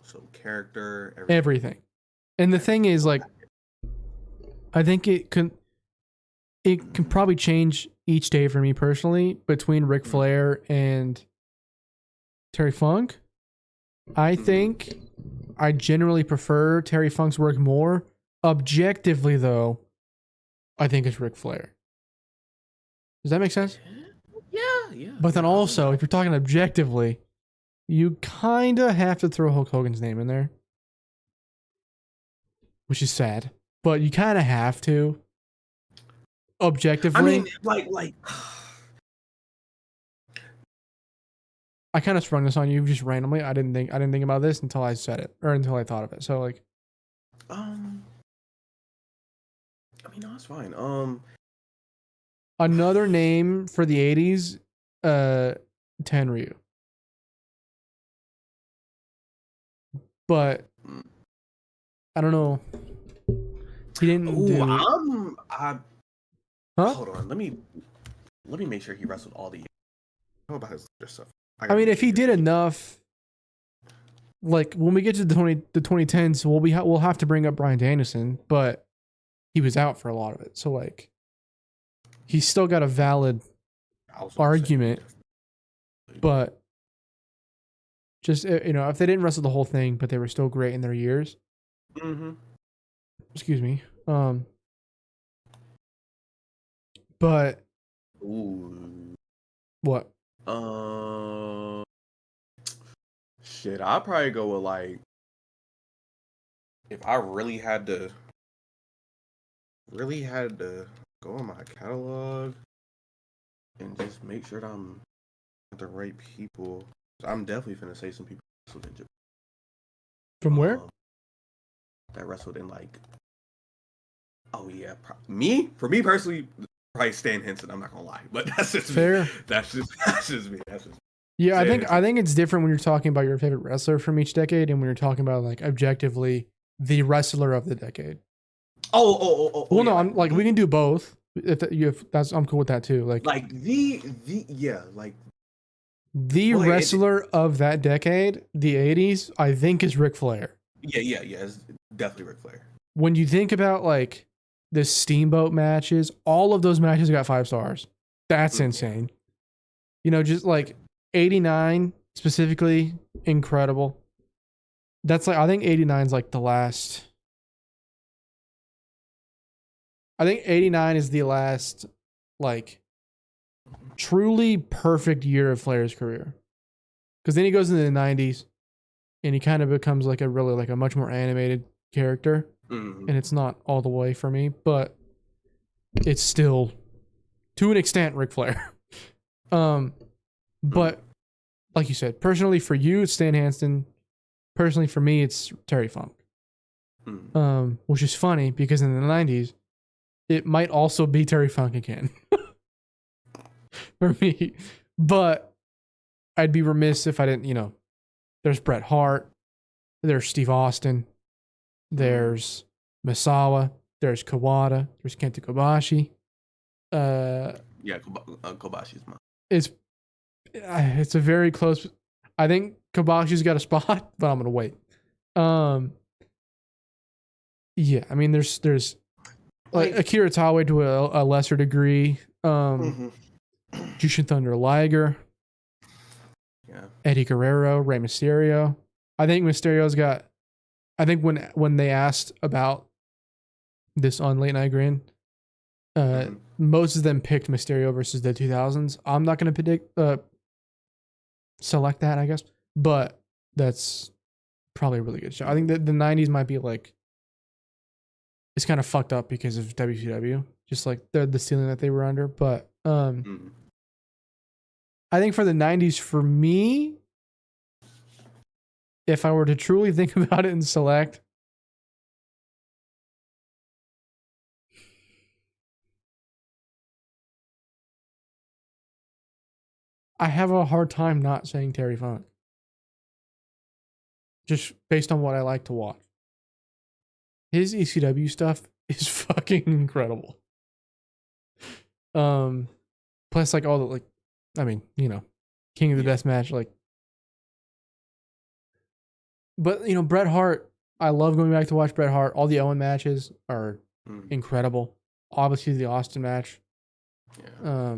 So character, everything. And the thing is, like, I think it can probably change each day for me personally between Ric Flair and Terry Funk. I think I generally prefer Terry Funk's work more. Objectively, though, I think it's Ric Flair. Does that make sense? Yeah. But then also, if you're talking objectively, you kind of have to throw Hulk Hogan's name in there. Which is sad. But you kind of have to. Objectively. I mean, like... I kind of sprung this on you just randomly. I didn't think about this until I said it. Or until I thought of it. So, like... I mean, no, it's fine. Another name for the 80s, Tenryu. But I don't know. He didn't Hold on. Let me make sure he wrestled all the. How about his other stuff? I mean, if he did enough like when we get to the 2010s, we'll have to bring up Bryan Danielson, but he was out for a lot of it. So like he's still got a valid argument, but just if they didn't wrestle the whole thing, but they were still great in their years. Mm-hmm. Excuse me. But ooh, what? Shit, I'd probably go with like if I really had to go in my catalog and just make sure that I'm with the right people. I'm definitely finna say some people wrestled in Japan. From where? That wrestled in like. Oh yeah, for me personally, probably Stan Henson. I'm not gonna lie, but that's just fair. Me. That's just me. That's just. Yeah, I think it's different when you're talking about your favorite wrestler from each decade, and when you're talking about like objectively the wrestler of the decade. Oh. Well, yeah, no, I'm like we can do both. If that's I'm cool with that too. Like the wrestler of that decade, the '80s, I think is Ric Flair. Yeah. It's definitely Ric Flair. When you think about like the Steamboat matches, all of those matches got 5 stars. That's insane. Just like '89 specifically, incredible. That's like I think '89 is like the last. I think '89 is the last, like, truly perfect year of Flair's career. Because then he goes into the '90s, and he kind of becomes like a much more animated character. Mm-hmm. And it's not all the way for me, but it's still, to an extent, Ric Flair. But like you said, personally for you, it's Stan Hansen. Personally for me, it's Terry Funk. Which is funny because in the '90s, it might also be Terry Funk again for me. But I'd be remiss if I didn't, there's Bret Hart, there's Steve Austin, there's Misawa, there's Kawada, there's Kenta Kobashi. Kobashi's mine. It's a very close. I think Kobashi's got a spot, but I'm gonna wait. Yeah, I mean, there's like Akira Taue to a lesser degree. Jushin Thunder Liger. Yeah. Eddie Guerrero, Rey Mysterio. I think Mysterio's got. I think when they asked about this on Late Night Grin, most of them picked Mysterio versus the 2000s. I'm not going to select that, I guess, but that's probably a really good show. I think that the 90s might be like, it's kind of fucked up because of WCW, just like the ceiling that they were under. But I think for the 90s, for me, if I were to truly think about it and select, I have a hard time not saying Terry Funk. Just based on what I like to watch. His ECW stuff is fucking incredible. Plus like all the King of the Deathmatch, like. But Bret Hart, I love going back to watch Bret Hart. All the Owen matches are incredible. Obviously the Austin match. Yeah.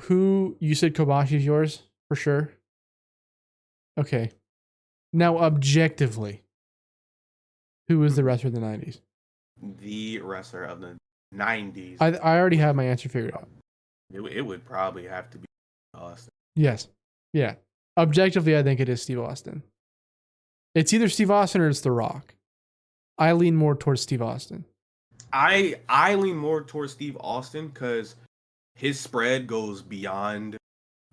Who you said Kobashi's yours for sure? Okay. Now objectively, who was the wrestler of the 90s? The wrestler of the 90s. I already have my answer figured out. It would probably have to be Austin. Yes. Yeah. Objectively, I think it is Steve Austin. It's either Steve Austin or it's The Rock. I lean more towards Steve Austin. I lean more towards Steve Austin because his spread goes beyond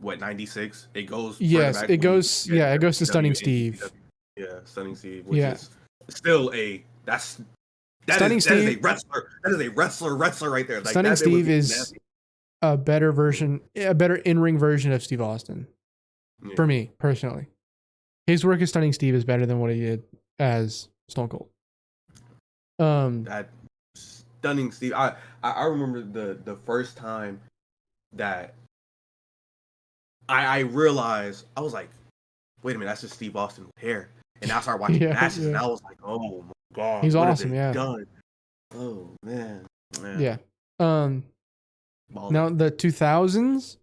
96. It goes. Yes, it goes. Yeah, it goes to Stunning Steve. Yeah, Stunning Steve, which is still that is a wrestler. That is a wrestler right there. Like, Stunning Steve is a better in-ring version of Steve Austin. Yeah. For me personally, his work as Stunning Steve is better than what he did as Stone Cold. That Stunning Steve. I remember the first time that I realized, I was like, wait a minute, that's just Steve Austin with hair. And I started watching matches, and I was like, oh my god, he's what awesome. have they done? Oh man. Yeah. Now the 2000s.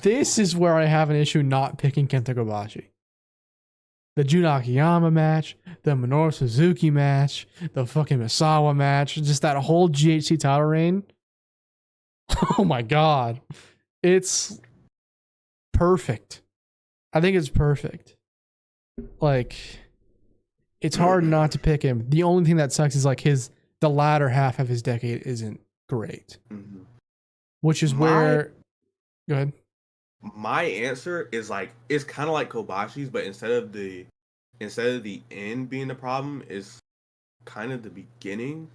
This is where I have an issue not picking Kenta Kobashi. The Jun Akiyama match, the Minoru Suzuki match, the fucking Misawa match, just that whole GHC title reign. Oh my god. It's perfect. I think it's perfect. Like, it's hard not to pick him. The only thing that sucks is like the latter half of his decade isn't great. Mm-hmm. Which is where go ahead. My answer is like, it's kind of like Kobashi's, but instead of the end being the problem, is kind of the beginning.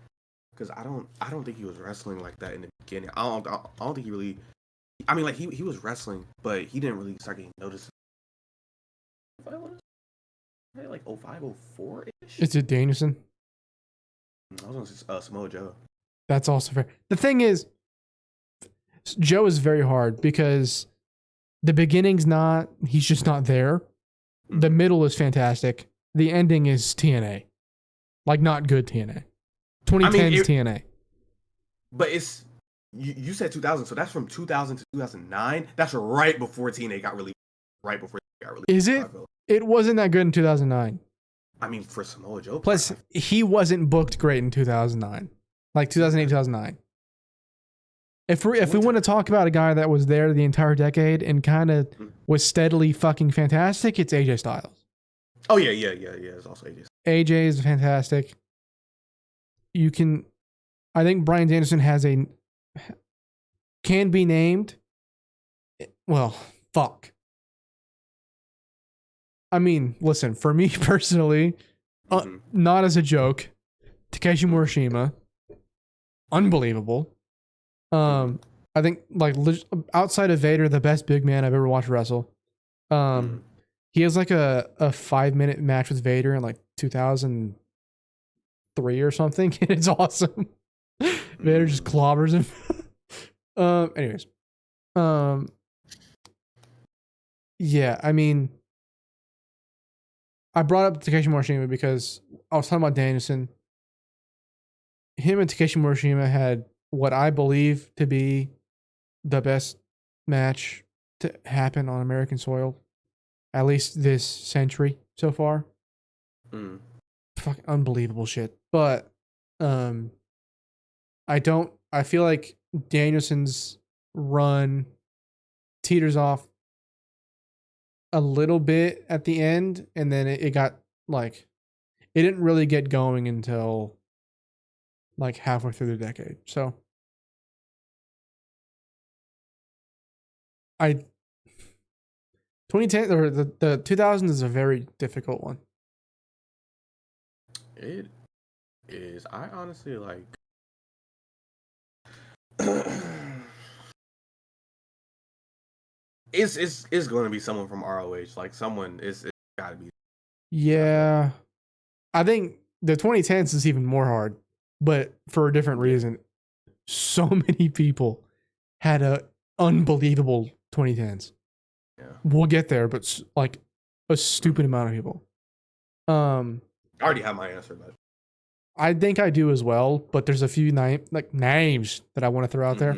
Because I don't think he was wrestling like that in the beginning. I don't think he really. I mean, like he was wrestling, but he didn't really start getting noticed. Like 05, 04 ish. Is it Danielson? I was on Samoa Joe. That's also fair. The thing is, Joe is very hard because the beginning's he's just not there. Mm-hmm. The middle is fantastic. The ending is TNA. Like, not good TNA. 2010's TNA. But it's, you said 2000, so that's from 2000 to 2009. That's right before TNA got released. Right before TNA got released. Is it? It wasn't that good in 2009. I mean, for Samoa Joe. Plus, he wasn't booked great in 2009. Like 2008, 2009. If we want to talk about a guy that was there the entire decade and kind of was steadily fucking fantastic, it's AJ Styles. Oh yeah. It's also AJ. AJ is fantastic. I think Bryan Danielson can be named. Well, fuck. I mean, listen, for me personally, not as a joke, Takeshi Morishima, unbelievable. I think like outside of Vader, the best big man I've ever watched wrestle. He has like a 5-minute match with Vader in like 2003 or something, and it's awesome. Vader just clobbers him. Anyways, yeah, I mean, I brought up Takeshi Morishima because I was talking about Danielson. Him and Takeshi Morishima had what I believe to be the best match to happen on American soil, at least this century so far. Fucking unbelievable shit. But I feel like Danielson's run teeters off a little bit at the end, and then it got like, it didn't really get going until like halfway through the decade. So 2010 or the 2000s is a very difficult one. It is. I honestly like. It's going to be someone from ROH. Like someone. It's got to be. Yeah, I think the 2010s is even more hard, but for a different reason. So many people had a unbelievable 2010s. Yeah, we'll get there, but like a stupid amount of people. I already have my answer, but I think I do as well. But there's a few names that I want to throw out there.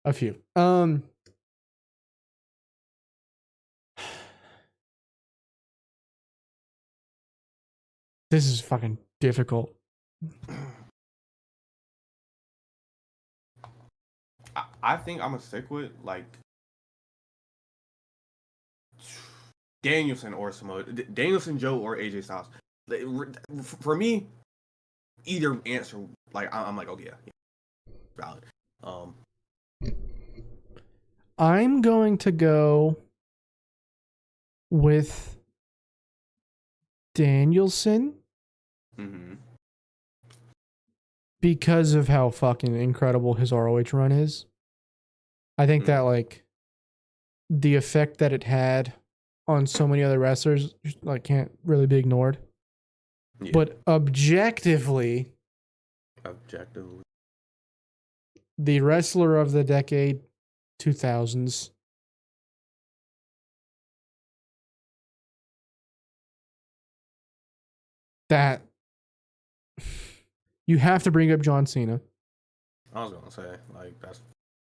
A few. This is fucking difficult. I think I'm gonna stick with like Danielson or Samoa, Danielson, Joe, or AJ Styles. For me, either answer, like I'm like, okay, yeah, valid. I'm going to go with Danielson. Because of how fucking incredible his ROH run is. I think that like the effect that it had on so many other wrestlers like can't really be ignored. Yeah. But objectively, the wrestler of the decade 2000s that you have to bring up John Cena. I was gonna say like that's.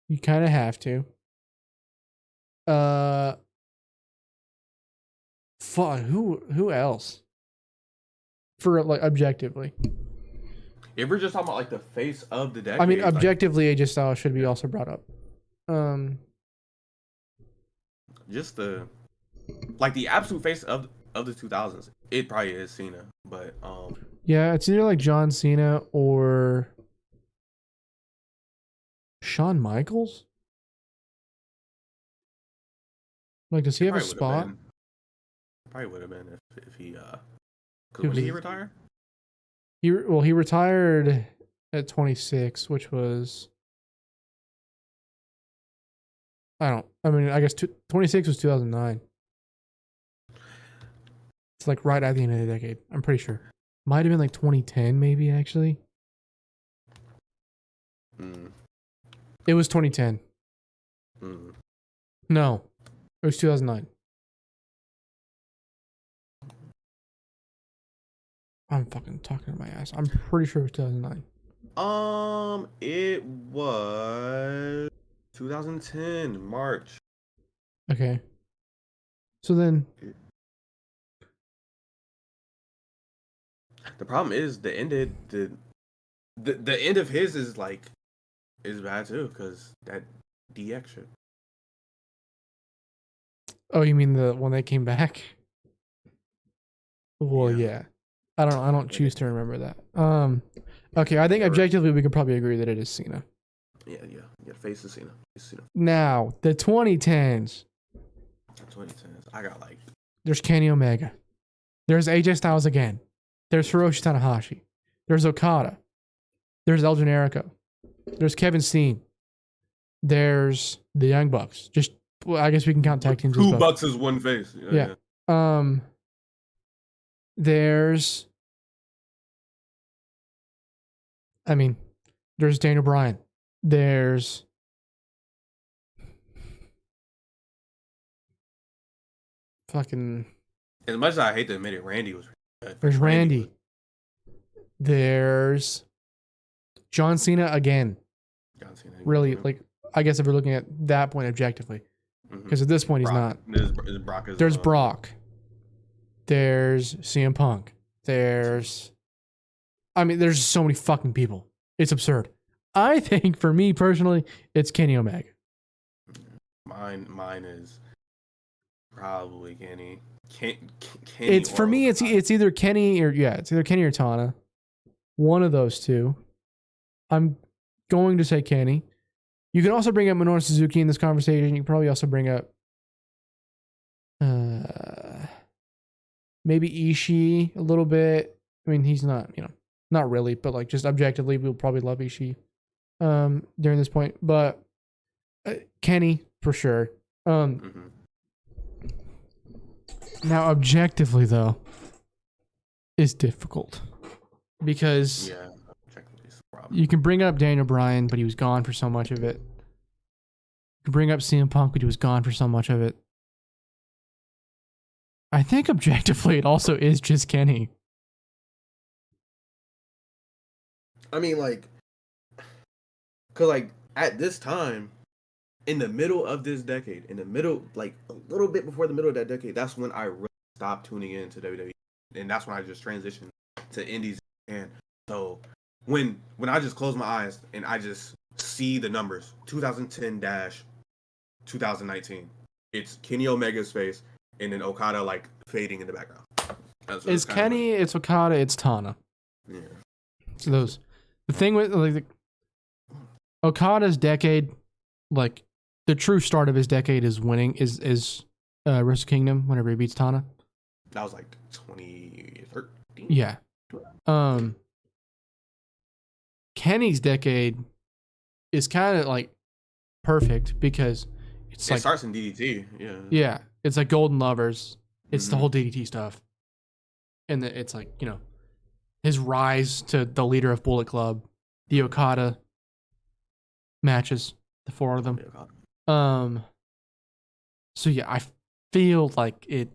You kind of have to. Fuck. Who else? For like objectively. If we're just talking about like the face of the decade, I mean, like, objectively, AJ Styles should be also brought up. just the absolute face of the 2000s. It probably is Cena, but yeah, it's either like John Cena or Shawn Michaels. Like, does he have a spot? Probably would have been if he Dude, when did he retire? He retired at 26, which was I guess 26 was 2009. It's like right at the end of the decade. I'm pretty sure. Might have been like 2010, maybe actually. It was 2010. No, it was 2009. I'm fucking talking to my ass. I'm pretty sure it was 2009. It was 2010 March. Okay. So then, the problem is the end of the end of his is bad too because that DX shit. oh, you mean the one that came back? Well, yeah. I don't choose to remember that. Okay, I think objectively we can probably agree that it is Cena. Yeah. Face of Cena. Now, the 2010s. I got like. There's Kenny Omega. There's AJ Styles again. There's Hiroshi Tanahashi. There's Okada. There's El Generico. There's Kevin Steen. There's the Young Bucks. I guess we can count tag teams. 2 Bucks is one face. Yeah. There's Daniel Bryan. There's fucking. As much as I hate to admit it, Randy was. There's Randy. There's John Cena again. Really, like, I guess if we're looking at that point objectively, because at this point he's not. There's Brock. There's CM Punk. There's so many fucking people. It's absurd. I think for me personally, it's Kenny Omega. Mine is probably Kenny. Kenny. It's for me. It's either Kenny or Tana. One of those two. I'm going to say Kenny. You can also bring up Minoru Suzuki in this conversation. You can probably also bring up maybe Ishii a little bit. I mean, he's not, not really, but like just objectively, we'll probably love Ishii during this point. But Kenny for sure. Now, objectively though, is difficult because you can bring up Daniel Bryan, but he was gone for so much of it. You can bring up CM Punk, but he was gone for so much of it. I think objectively, it also is just Kenny. I mean, because at this time, in the middle of this decade, a little bit before the middle of that decade, that's when I really stopped tuning into WWE, and that's when I just transitioned to indies. And so when I just close my eyes and I just see the numbers, 2010-2019, it's Kenny Omega's face, and then Okada fading in the background. It's Kenny, it's Okada, it's Tana. Yeah. So the thing with Okada's decade, the true start of his decade is winning is Wrestle Kingdom whenever he beats Tana. That was 2013. Yeah. Kenny's decade is kind of perfect because it starts in DDT. Yeah. Yeah. It's like Golden Lovers. It's the whole DDT stuff. And it's his rise to the leader of Bullet Club, the Okada matches, the 4 of them. So yeah, I feel like it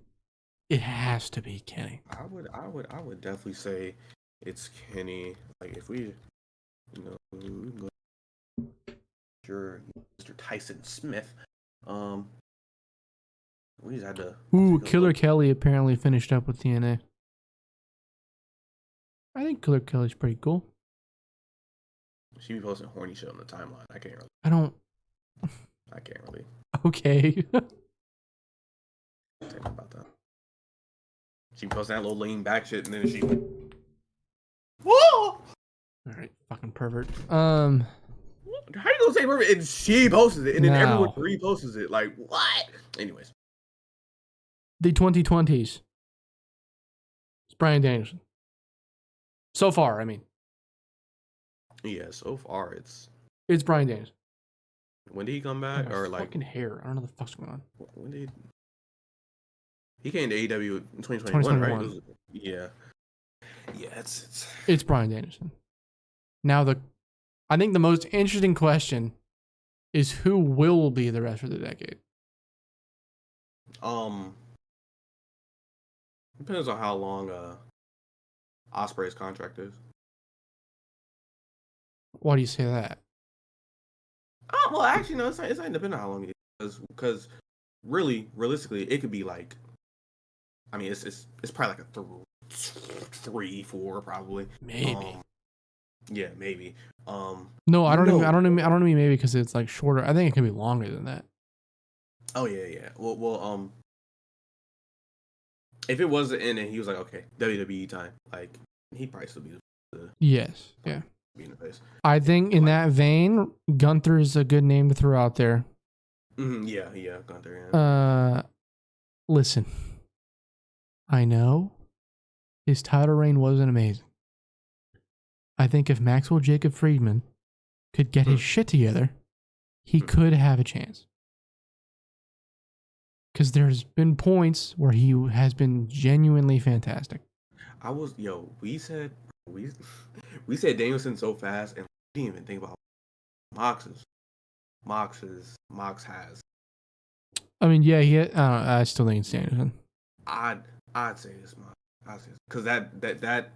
It has to be Kenny. I would definitely say it's Kenny. Like if we, you're Mr. Tyson Smith. We just had to. Ooh, Killer Kelly apparently finished up with TNA. I think Killer Kelly's pretty cool. She be posting horny shit on the timeline. I can't really. Okay. Say about that. She posted that little lean back shit, and then she. Whoa! All right, fucking pervert. How you gonna say pervert? And she posted it, and then everyone reposts it. Like what? Anyways, the 2020s. It's Bryan Danielson. So far, I mean. Yeah, so far it's Bryan Danielson. When did he come back? Or like fucking hair? I don't know what the fuck's going on. When did he came to AEW in 2021, right? Yeah, it's Bryan Danielson. Now I think the most interesting question is who will be the rest of the decade. Depends on how long Ospreay's contract is. Why do you say that? Oh, well, actually, no, it's not depending on how long it is. Because really, realistically, it could be like, I mean, it's probably like a 3, 4, probably. Maybe. Yeah, maybe. No, I don't mean maybe because it's like shorter. I think it could be longer than that. Oh yeah. Well, if it was the end and he was like, okay, WWE time, like he'd probably still be the yes, yeah. Be in the face. I think in that vein, Gunther is a good name to throw out there. Yeah, Gunther. Yeah. Listen, I know his title reign wasn't amazing. I think if Maxwell Jacob Friedman could get his shit together, he could have a chance. Because there's been points where he has been genuinely fantastic. We said Danielson so fast, and we didn't even think about Mox has. I mean, yeah, I still think it's Danielson. I'd say it's Mox. Because that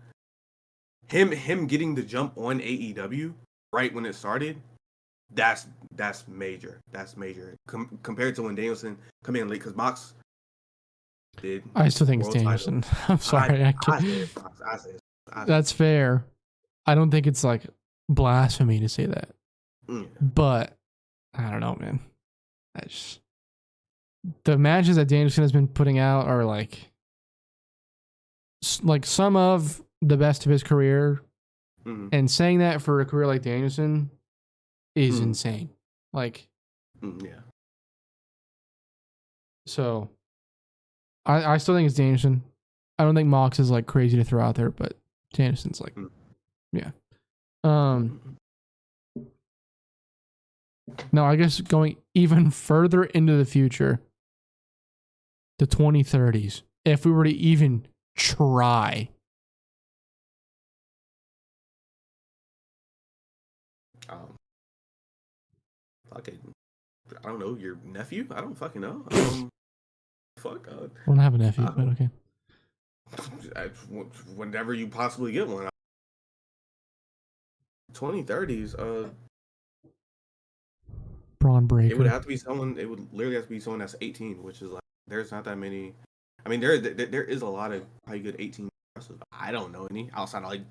him getting the jump on AEW right when it started, that's major. That's major compared to when Danielson come in late. Because Mox did. I still think it's Danielson. I'm sorry. I say that's fair. I don't think it's like blasphemy to say that. But I don't know, man. The matches that Danielson has been putting out are like some of the best of his career. And saying that for a career like Danielson is insane. Like, yeah. So I still think it's Danielson. I don't think Mox is like crazy to throw out there, but Danielson's like, yeah. Now, I guess going even further into the future, the 2030s, if we were to even try. Okay, I don't know, your nephew? I don't fucking know. Fuck. I don't have a nephew, but okay. Whenever you possibly get one. 2030s, Braun Breaker. It would have to be someone. It would literally have to be someone that's 18, which is like there's not that many. I mean, there is a lot of probably good 18 wrestlers. I don't know any outside of like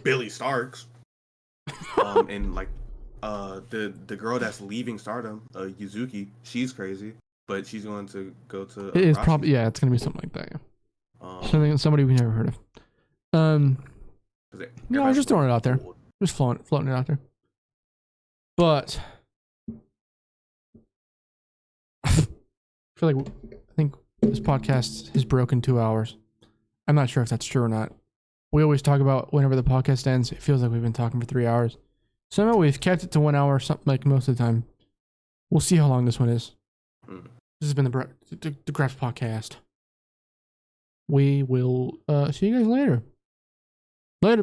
Billy Starks, and like the girl that's leaving Stardom, Yuzuki. She's crazy, but she's going to go to. It's probably it's gonna be something like that. Yeah. Somebody we never heard of. No, I'm just throwing it out there. Just floating it out there. But I think this podcast has broken 2 hours. I'm not sure if that's true or not. We always talk about whenever the podcast ends, it feels like we've been talking for 3 hours. Somehow we've kept it to 1 hour, something like most of the time. We'll see how long this one is. This has been the Graps podcast. We will see you guys later. Later.